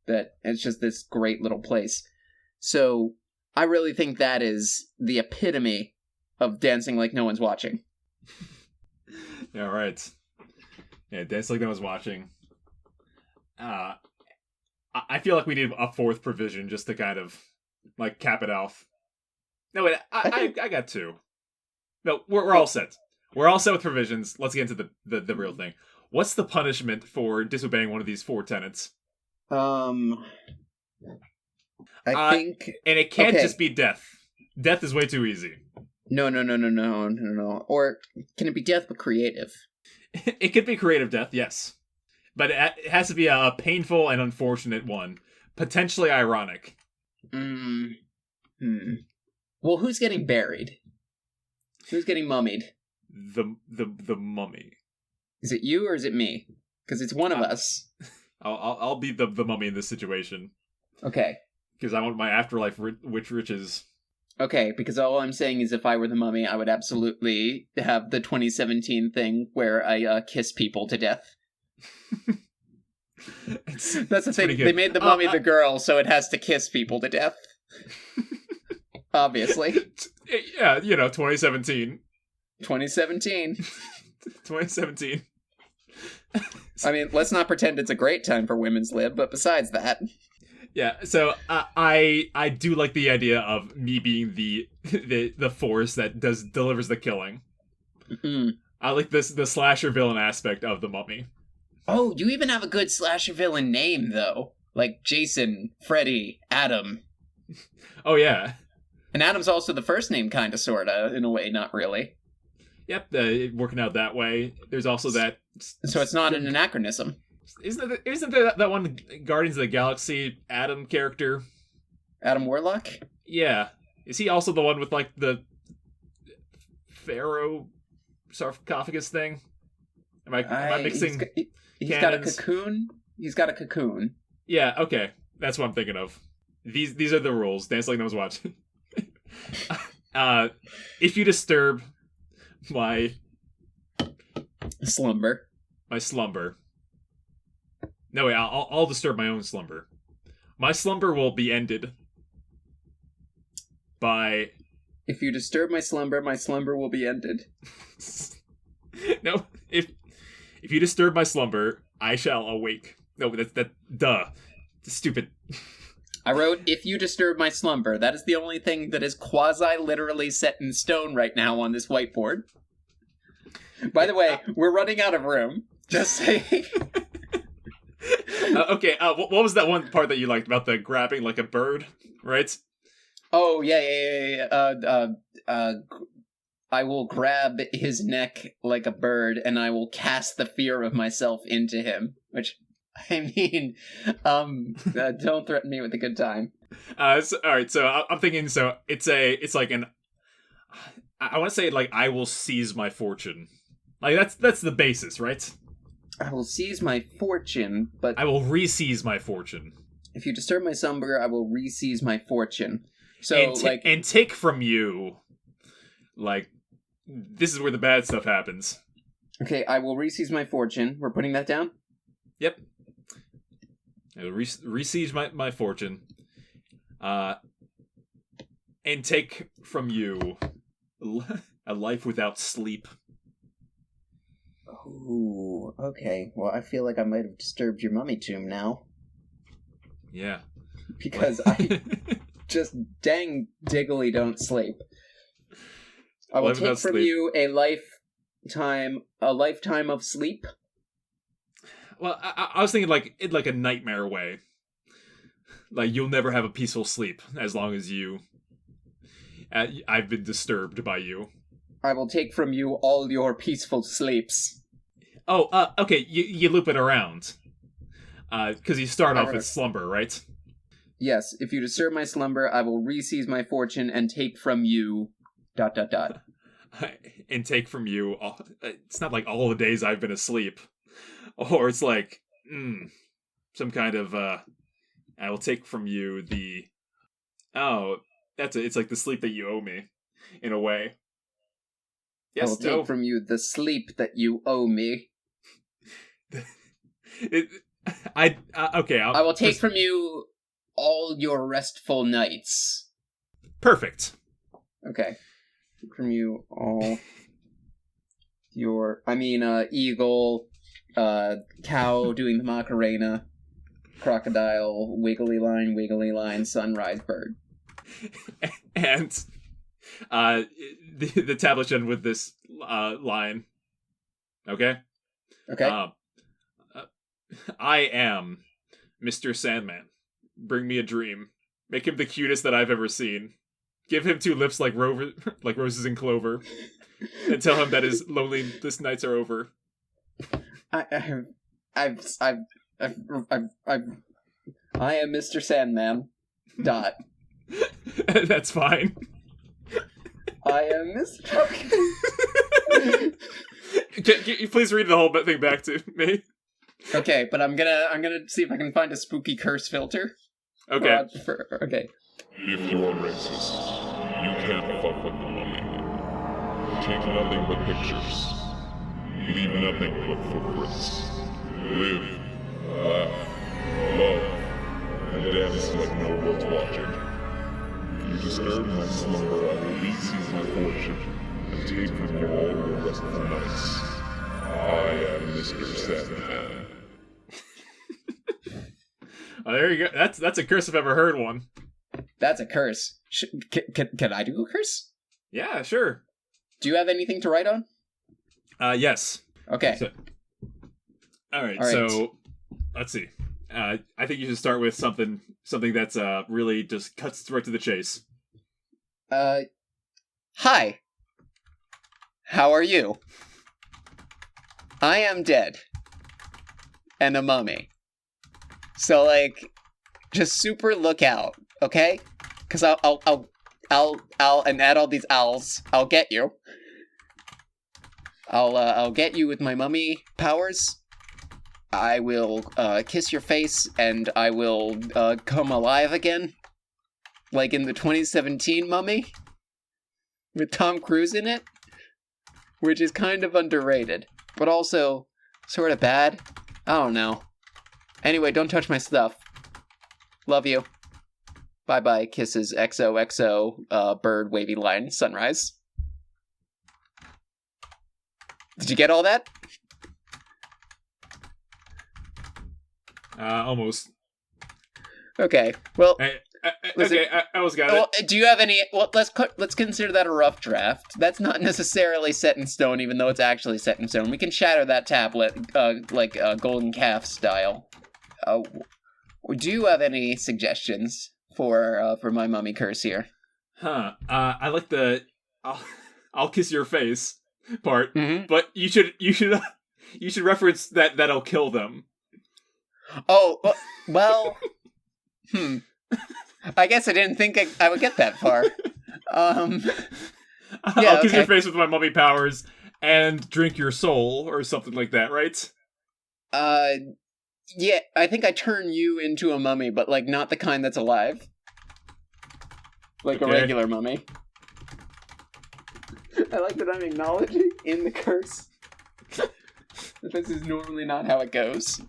[SPEAKER 1] that it's just this great little place. So I really think that is the epitome of dancing like no one's watching.
[SPEAKER 2] Yeah, right. Yeah, dance like no one's watching. I feel like we need a fourth provision just to kind of cap it off. No, wait, I got two. No, we're all set. We're all set with provisions. Let's get into the real thing. What's the punishment for disobeying one of these 4 tenets?
[SPEAKER 1] I think...
[SPEAKER 2] And it can't just be death. Death is way too easy.
[SPEAKER 1] No. Or can it be death but creative?
[SPEAKER 2] It could be creative death, yes. But it has to be a painful and unfortunate one. Potentially ironic.
[SPEAKER 1] Well, who's getting buried? Who's getting mummied?
[SPEAKER 2] The mummy.
[SPEAKER 1] Is it you or is it me? Because it's one of us.
[SPEAKER 2] I'll be the mummy in this situation.
[SPEAKER 1] Okay.
[SPEAKER 2] Because I want my afterlife riches.
[SPEAKER 1] Okay, because all I'm saying is if I were the mummy, I would absolutely have the 2017 thing where I kiss people to death. That's the thing. They made the mummy the girl, so it has to kiss people to death. Obviously.
[SPEAKER 2] Yeah, 2017.
[SPEAKER 1] 2017.
[SPEAKER 2] 2017.
[SPEAKER 1] I mean, let's not pretend it's a great time for women's lib, but besides that...
[SPEAKER 2] Yeah, so I do like the idea of me being the force that delivers the killing.
[SPEAKER 1] Mm-hmm.
[SPEAKER 2] I like the slasher villain aspect of the mummy.
[SPEAKER 1] Oh, you even have a good slasher villain name, though. Like Jason, Freddy, Adam.
[SPEAKER 2] Oh, yeah.
[SPEAKER 1] And Adam's also the first name, kind of, sort of, in a way, not really.
[SPEAKER 2] Yep, working out that way. There's also that...
[SPEAKER 1] So it's not an anachronism.
[SPEAKER 2] Isn't there that one Guardians of the Galaxy Adam character?
[SPEAKER 1] Adam Warlock?
[SPEAKER 2] Yeah. Is he also the one with, like, the pharaoh sarcophagus thing? Am I mixing
[SPEAKER 1] He's got a cocoon? He's got a cocoon.
[SPEAKER 2] Yeah, okay. That's what I'm thinking of. These are the rules. Dance like no one's watching. If you disturb my
[SPEAKER 1] slumber.
[SPEAKER 2] No, wait, I'll disturb my own slumber. My slumber will be ended by...
[SPEAKER 1] If you disturb my slumber will be ended.
[SPEAKER 2] No, if you disturb my slumber, I shall awake. No, duh. Stupid.
[SPEAKER 1] I wrote, if you disturb my slumber. That is the only thing that is quasi-literally set in stone right now on this whiteboard. By the way, we're running out of room. Just saying.
[SPEAKER 2] Okay, what was that one part that you liked about the grabbing like a bird, right?
[SPEAKER 1] Oh, yeah. I will grab his neck like a bird, and I will cast the fear of myself into him. Which, I mean, don't threaten me with a good time.
[SPEAKER 2] Alright, so I'm thinking, so it's like an... I want to say, like, I will seize my fortune. Like, that's the basis, right?
[SPEAKER 1] I will seize my fortune, but...
[SPEAKER 2] I will re-seize my fortune.
[SPEAKER 1] If you disturb my slumber, I will re-seize my fortune. So,
[SPEAKER 2] and take from you, like, this is where the bad stuff happens.
[SPEAKER 1] Okay, I will re-seize my fortune. We're putting that down?
[SPEAKER 2] Yep. I will re-seize my fortune. And take from you a life without sleep.
[SPEAKER 1] Ooh, okay. Well, I feel like I might have disturbed your mummy tomb now.
[SPEAKER 2] Yeah.
[SPEAKER 1] Because I just dang diggly don't sleep. I will take from you a lifetime of sleep.
[SPEAKER 2] Well, I was thinking like in like a nightmare way. Like you'll never have a peaceful sleep as long as I've been disturbed by you.
[SPEAKER 1] I will take from you all your peaceful sleeps.
[SPEAKER 2] Oh, okay, you loop it around. Because you start off with slumber, right?
[SPEAKER 1] Yes, if you disturb my slumber, I will re-seize my fortune and take from you... ...
[SPEAKER 2] And take from you... It's not like all the days I've been asleep. Or it's like, some kind of, I will take from you the... Oh, it's like the sleep that you owe me, in a way. Yes,
[SPEAKER 1] I will take from you the sleep that you owe me.
[SPEAKER 2] I
[SPEAKER 1] will take from you all your restful nights.
[SPEAKER 2] Perfect.
[SPEAKER 1] Okay. Take from you all your... eagle, cow doing the Macarena, crocodile, wiggly line, sunrise bird.
[SPEAKER 2] And the tablet end with this line. Okay?
[SPEAKER 1] Okay.
[SPEAKER 2] Uh, I am Mr. Sandman. Bring me a dream. Make him the cutest that I've ever seen. Give him 2 lips like like roses and clover. And tell him that his loneliness nights are over.
[SPEAKER 1] I am Mr. Sandman. Dot.
[SPEAKER 2] That's fine.
[SPEAKER 1] I am Mr.
[SPEAKER 2] Can you please read the whole thing back to me?
[SPEAKER 1] Okay, but I'm gonna see if I can find a spooky curse filter.
[SPEAKER 2] Okay.
[SPEAKER 1] Okay.
[SPEAKER 3] If you're racist, you can't fuck with the mummy. Take nothing but pictures. Leave nothing but footprints. Live, laugh, love, and dance like no one's watching. You disturb my slumber, I will seize my fortune and take from you all your restful nights. I am Mr. Sandman.
[SPEAKER 2] Oh, there you go. That's a curse if I've ever heard one.
[SPEAKER 1] That's a curse. Can I do a curse?
[SPEAKER 2] Yeah, sure.
[SPEAKER 1] Do you have anything to write on?
[SPEAKER 2] Yes.
[SPEAKER 1] Okay.
[SPEAKER 2] So, all right. So let's see. I think you should start with something that's really just cuts right to the chase.
[SPEAKER 1] Hi. How are you? I am dead. And a mummy. So, like, just super look out, okay? Because I'll and add all these owls. I'll get you. I'll get you with my mummy powers. I will, kiss your face, and I will, come alive again. Like in the 2017 Mummy. With Tom Cruise in it. Which is kind of underrated. But also, sort of bad. I don't know. Anyway, don't touch my stuff. Love you. Bye-bye, kisses, XOXO, bird, wavy line, sunrise. Did you get all that?
[SPEAKER 2] Almost.
[SPEAKER 1] Okay, well...
[SPEAKER 2] Okay, I almost got it.
[SPEAKER 1] Well, do you have any... Well, let's consider that a rough draft. That's not necessarily set in stone, even though it's actually set in stone. We can shatter that tablet, like Golden Calf style. Do you have any suggestions for my mummy curse here?
[SPEAKER 2] Huh. I like the I'll kiss your face part,
[SPEAKER 1] Mm-hmm.
[SPEAKER 2] but you should reference that'll kill them.
[SPEAKER 1] Oh, well... I guess I didn't think I would get that far.
[SPEAKER 2] I'll kiss your face with my mummy powers and drink your soul or something like that, right?
[SPEAKER 1] Yeah, I think I turn you into a mummy, but, like, not the kind that's alive. Like a regular mummy. I like that I'm acknowledging in the curse that this is normally not how it goes.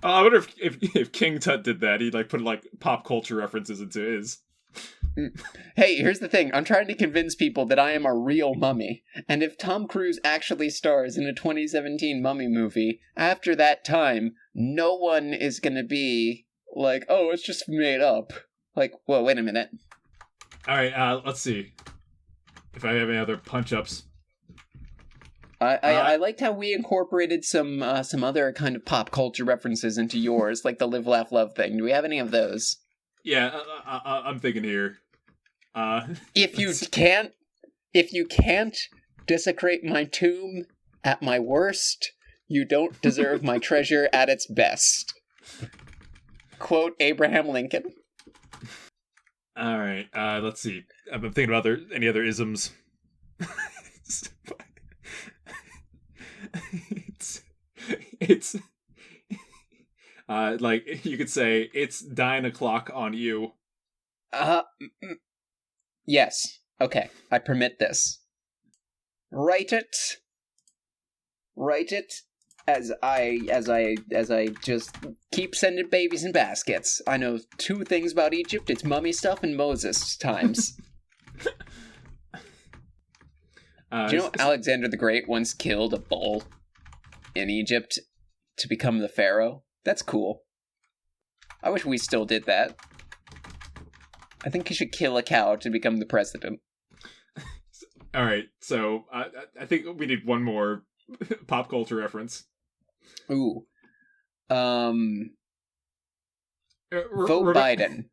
[SPEAKER 2] I wonder if King Tut did that, he'd, like, put, like, pop culture references into his.
[SPEAKER 1] Hey, here's the thing. I'm trying to convince people that I am a real mummy. And if Tom Cruise actually stars in a 2017 Mummy movie, after that time, no one is gonna be like, oh, it's just made up. Like, whoa, wait a minute.
[SPEAKER 2] Alright, let's see if I have any other punch-ups.
[SPEAKER 1] I liked how we incorporated some other kind of pop culture references into yours, like the Live, Laugh, Love thing. Do we have any of those?
[SPEAKER 2] Yeah, I'm thinking here.
[SPEAKER 1] If you can't desecrate my tomb at my worst, you don't deserve my treasure at its best. Quote Abraham Lincoln.
[SPEAKER 2] All right, let's see. I'm thinking about any other isms. it's like you could say it's 9 o'clock on you.
[SPEAKER 1] Yes. Okay, I permit this. Write it as I just keep sending babies in baskets. I know 2 things about Egypt. It's mummy stuff and Moses times. Do you know Alexander the Great once killed a bull in Egypt to become the pharaoh? That's cool. I wish we still did that. I think he should kill a cow to become the president.
[SPEAKER 2] All right, so I think we need one more pop culture reference.
[SPEAKER 1] Ooh. Vote Biden.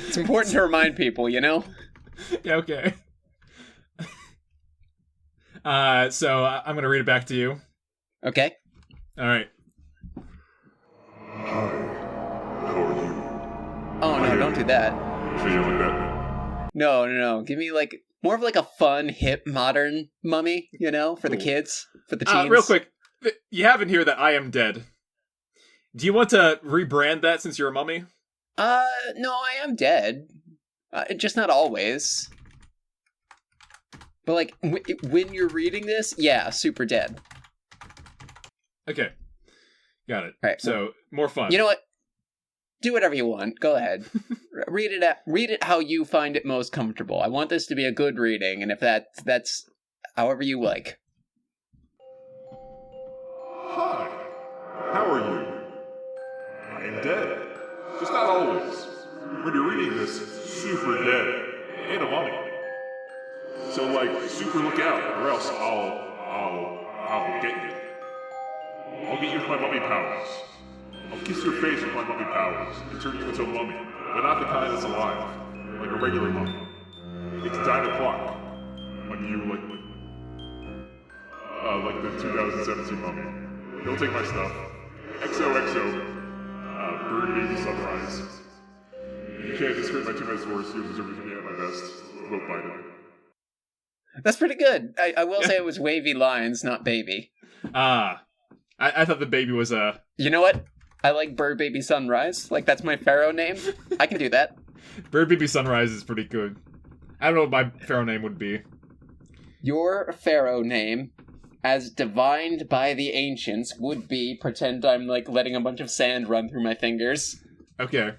[SPEAKER 1] It's important to remind people, you know?
[SPEAKER 2] Yeah, okay. So I'm going to read it back to you.
[SPEAKER 1] Okay.
[SPEAKER 2] All right.
[SPEAKER 3] Hi, how are you?
[SPEAKER 1] Oh, no, don't do that.
[SPEAKER 3] Feeling that?
[SPEAKER 1] No. Give me, like, more of, like, a fun, hip, modern mummy, you know? For the kids, for the teens.
[SPEAKER 2] Real quick, you have in here that I am dead. Do you want to rebrand that since you're a mummy?
[SPEAKER 1] No, I am dead. Just not always. But, like, when you're reading this, yeah, super dead.
[SPEAKER 2] Okay. Got it.
[SPEAKER 1] All right.
[SPEAKER 2] So, more fun.
[SPEAKER 1] You know what? Do whatever you want. Go ahead. Read it how you find it most comfortable. I want this to be a good reading, and if that's however you like.
[SPEAKER 3] Hi, how are you? I am dead. Just not always. When you're reading this, super dead. And a mummy. So, like, super look out, or else I'll get you. I'll get you with my mummy powers. I'll kiss your face with my mummy powers and turn you into a mummy, but not the kind that's alive, like a regular mummy. It's 9 o'clock when you, like the 2017 mummy. Don't take my stuff. XOXO, bird baby sunrise. You can't discredit my 2 minutes worth, you deserve to be at my best. Vote Biden.
[SPEAKER 1] That's pretty good. I will say it was wavy lines, not baby.
[SPEAKER 2] I thought the baby was a...
[SPEAKER 1] You know what? I like Bird Baby Sunrise. Like, that's my pharaoh name. I can do that.
[SPEAKER 2] Bird Baby Sunrise is pretty good. I don't know what my pharaoh name would be.
[SPEAKER 1] Your pharaoh name, as divined by the ancients, would be, pretend I'm, like, letting a bunch of sand run through my fingers.
[SPEAKER 2] Okay.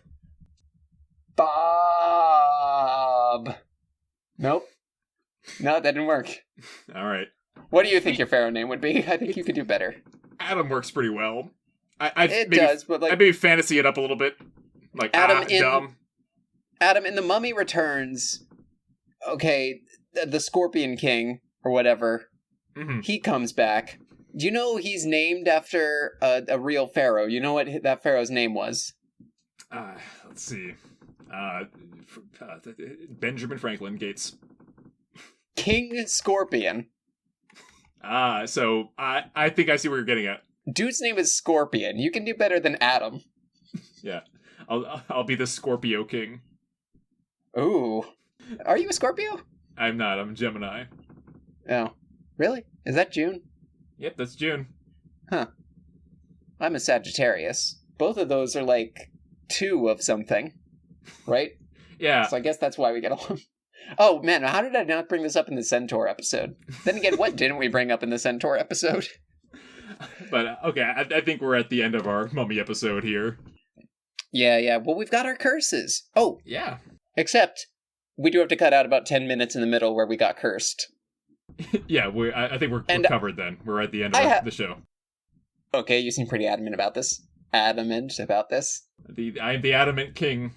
[SPEAKER 1] Bob. Nope. No, that didn't work.
[SPEAKER 2] All right.
[SPEAKER 1] What do you think your pharaoh name would be? I think you could do better.
[SPEAKER 2] Adam works pretty well.
[SPEAKER 1] It does, but like...
[SPEAKER 2] I maybe fantasy it up a little bit. Like,
[SPEAKER 1] Adam
[SPEAKER 2] dumb.
[SPEAKER 1] Adam, in The Mummy Returns, okay, the Scorpion King, or whatever, he comes back. Do you know he's named after a real pharaoh? You know what that pharaoh's name was?
[SPEAKER 2] Let's see. Benjamin Franklin Gates.
[SPEAKER 1] King Scorpion.
[SPEAKER 2] So I think I see where you're getting at.
[SPEAKER 1] Dude's name is Scorpion. You can do better than Adam.
[SPEAKER 2] Yeah. I'll be the Scorpio King.
[SPEAKER 1] Ooh. Are you a Scorpio?
[SPEAKER 2] I'm not. I'm a Gemini.
[SPEAKER 1] Oh. Really? Is that June?
[SPEAKER 2] Yep, that's June.
[SPEAKER 1] Huh. I'm a Sagittarius. Both of those are like 2 of something. Right?
[SPEAKER 2] Yeah.
[SPEAKER 1] So I guess that's why we get along. Oh, man, how did I not bring this up in the Centaur episode? Then again, what didn't we bring up in the Centaur episode?
[SPEAKER 2] But, okay, I think we're at the end of our mummy episode here.
[SPEAKER 1] Yeah. Well, we've got our curses. Oh.
[SPEAKER 2] Yeah.
[SPEAKER 1] Except, we do have to cut out about 10 minutes in the middle where we got cursed.
[SPEAKER 2] Yeah, I think we're covered then. We're at the end of the show.
[SPEAKER 1] Okay, you seem pretty adamant about this. Adamant about this?
[SPEAKER 2] I'm the adamant king.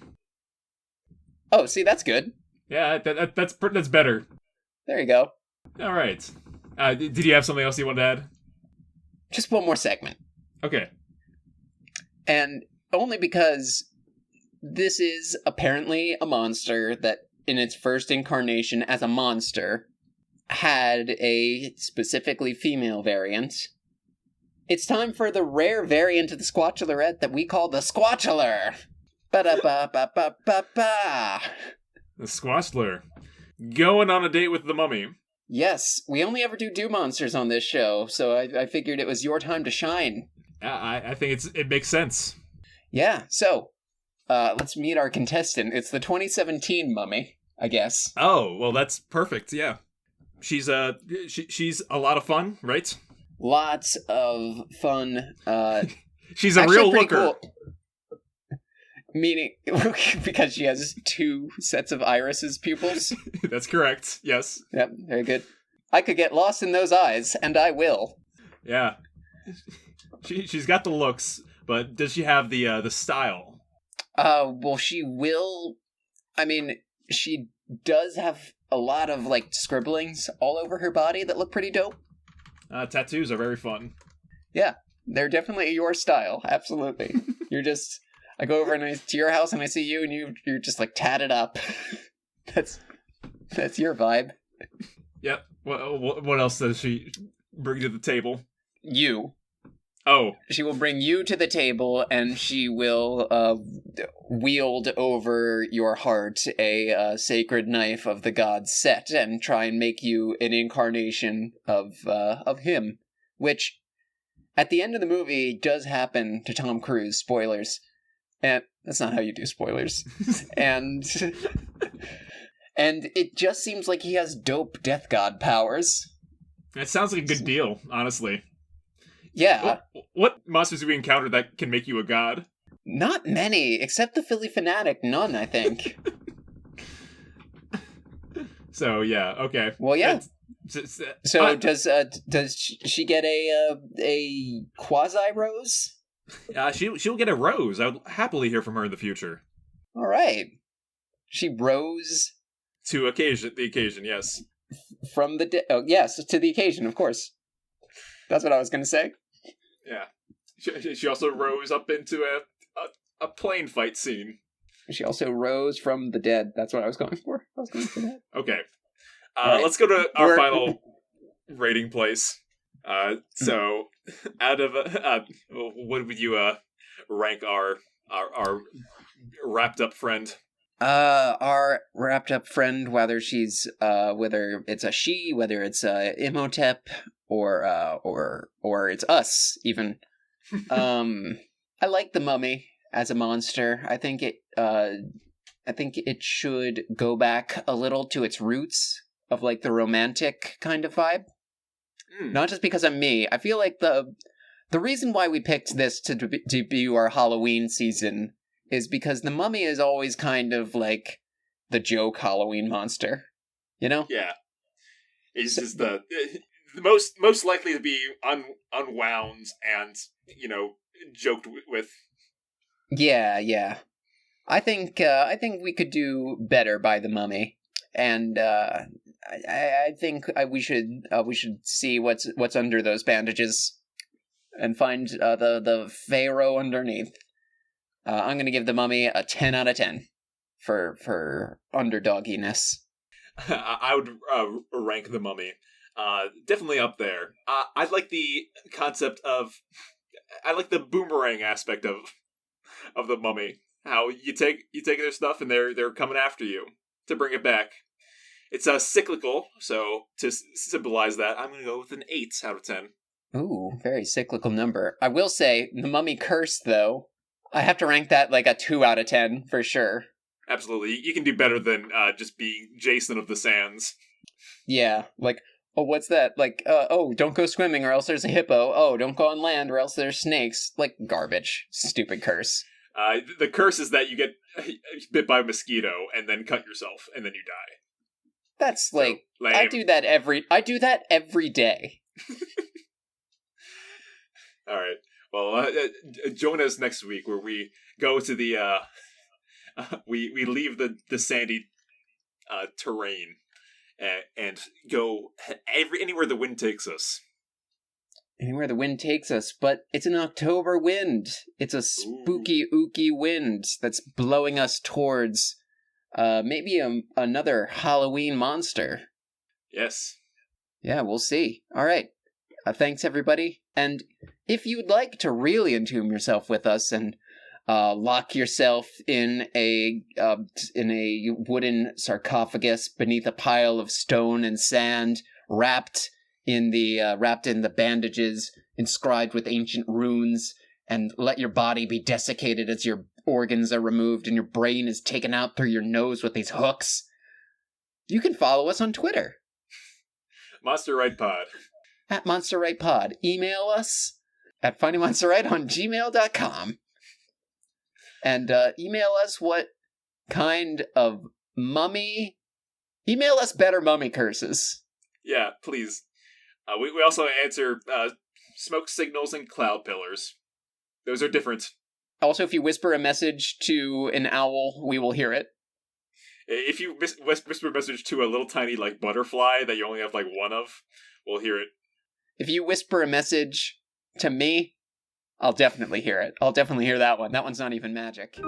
[SPEAKER 1] Oh, see, that's good.
[SPEAKER 2] Yeah, that's better.
[SPEAKER 1] There you go.
[SPEAKER 2] All right. Did you have something else you wanted to add?
[SPEAKER 1] Just one more segment.
[SPEAKER 2] Okay.
[SPEAKER 1] And only because this is apparently a monster that, in its first incarnation as a monster, had a specifically female variant. It's time for the rare variant of the Squatchlerette that we call the Squatchler. Ba-da-ba-ba-ba-ba-ba.
[SPEAKER 2] The Squatchler. Going on a date with the mummy.
[SPEAKER 1] Yes, we only ever do monsters on this show, so I figured it was your time to shine.
[SPEAKER 2] I think it makes sense.
[SPEAKER 1] Yeah, so, let's meet our contestant. It's the 2017 mummy, I guess.
[SPEAKER 2] Oh, well, that's perfect, yeah. She's she's a lot of fun, right?
[SPEAKER 1] Lots of fun.
[SPEAKER 2] She's a real looker.
[SPEAKER 1] Cool. Meaning, because she has 2 sets of irises pupils?
[SPEAKER 2] That's correct, yes.
[SPEAKER 1] Yep, very good. I could get lost in those eyes, and I will.
[SPEAKER 2] Yeah. She's got the looks, but does she have the style?
[SPEAKER 1] Well, she will I mean, she does have a lot of, like, scribblings all over her body that look pretty dope.
[SPEAKER 2] Tattoos are very fun.
[SPEAKER 1] Yeah, they're definitely your style. Absolutely. I go over to your house and I see you and you're just, like, tatted up. That's your vibe.
[SPEAKER 2] Yep. What else does she bring to the table?
[SPEAKER 1] You.
[SPEAKER 2] Oh.
[SPEAKER 1] She will bring you to the table, and she will wield over your heart a sacred knife of the god Set, and try and make you an incarnation of him, which, at the end of the movie, does happen to Tom Cruise. Spoilers. And that's not how you do spoilers. and it just seems like he has dope death god powers.
[SPEAKER 2] It sounds like a good deal, honestly.
[SPEAKER 1] Yeah.
[SPEAKER 2] What monsters have we encountered that can make you a god?
[SPEAKER 1] Not many, except the Philly Fanatic. None, I think.
[SPEAKER 2] So, yeah, okay.
[SPEAKER 1] Well, yeah. So does she get a quasi rose?
[SPEAKER 2] She'll get a rose. I would happily hear from her in the future.
[SPEAKER 1] All right. She rose
[SPEAKER 2] to the occasion, yes.
[SPEAKER 1] From the yes, to the occasion, of course. That's what I was going to say.
[SPEAKER 2] Yeah. She also rose up into a plane fight scene.
[SPEAKER 1] She also rose from the dead. That's what I was going for. I was going for that.
[SPEAKER 2] Okay.
[SPEAKER 1] Right.
[SPEAKER 2] Let's go to our final rating place. So, out of what would you rank our wrapped up friend?
[SPEAKER 1] Our wrapped up friend, whether it's a she, whether it's Imhotep, or it's us even. I like the mummy as a monster. I think it should go back a little to its roots of, like, the romantic kind of vibe. Not just because I'm me. I feel like the reason why we picked this to debut our Halloween season is because the mummy is always kind of like the joke Halloween monster, you know?
[SPEAKER 2] Yeah, it's just the most likely to be unwound and, joked with.
[SPEAKER 1] Yeah. I think we could do better by the mummy, and I think we should see what's under those bandages, and find the pharaoh underneath. I'm gonna give the mummy a 10 out of 10 for underdogginess.
[SPEAKER 2] I would rank the mummy definitely up there. I like the concept of, I like the boomerang aspect of the mummy. How you take their stuff and they're coming after you to bring it back. It's cyclical, so to symbolize that, I'm going to go with an 8 out of 10.
[SPEAKER 1] Ooh, very cyclical number. I will say, the Mummy Curse, though, I have to rank that like a 2 out of 10, for sure.
[SPEAKER 2] Absolutely. You can do better than just being Jason of the Sands.
[SPEAKER 1] Yeah, like, oh, what's that? Like, don't go swimming or else there's a hippo. Oh, don't go on land or else there's snakes. Like, garbage. Stupid curse.
[SPEAKER 2] The curse is that you get bit by a mosquito and then cut yourself and then you die.
[SPEAKER 1] That's
[SPEAKER 2] so,
[SPEAKER 1] like,
[SPEAKER 2] lame.
[SPEAKER 1] I do that every day.
[SPEAKER 2] All right. Well, join us next week where we go to the we leave the sandy terrain and go anywhere the wind takes us.
[SPEAKER 1] Anywhere the wind takes us, but it's an October wind. It's a spooky, ooky wind that's blowing us towards maybe another Halloween monster.
[SPEAKER 2] Yes.
[SPEAKER 1] Yeah, we'll see. All right. Thanks, everybody. And if you'd like to really entomb yourself with us and lock yourself in a wooden sarcophagus beneath a pile of stone and sand, wrapped in the bandages, inscribed with ancient runes, and let your body be desiccated as your organs are removed and your brain is taken out through your nose with these hooks, you can follow us on Twitter.
[SPEAKER 2] Monster Right Pod.
[SPEAKER 1] At Monster Right Pod. Email us at findingmonsterright on gmail.com. And email us what kind of mummy... Email us better mummy curses.
[SPEAKER 2] Yeah, please. We also answer smoke signals and cloud pillars. Those are different.
[SPEAKER 1] Also, if you whisper a message to an owl, we will hear it.
[SPEAKER 2] If you whisper a message to a little tiny, like, butterfly that you only have, like, one of, we'll hear it.
[SPEAKER 1] If you whisper a message to me, I'll definitely hear it. I'll definitely hear that one. That one's not even magic.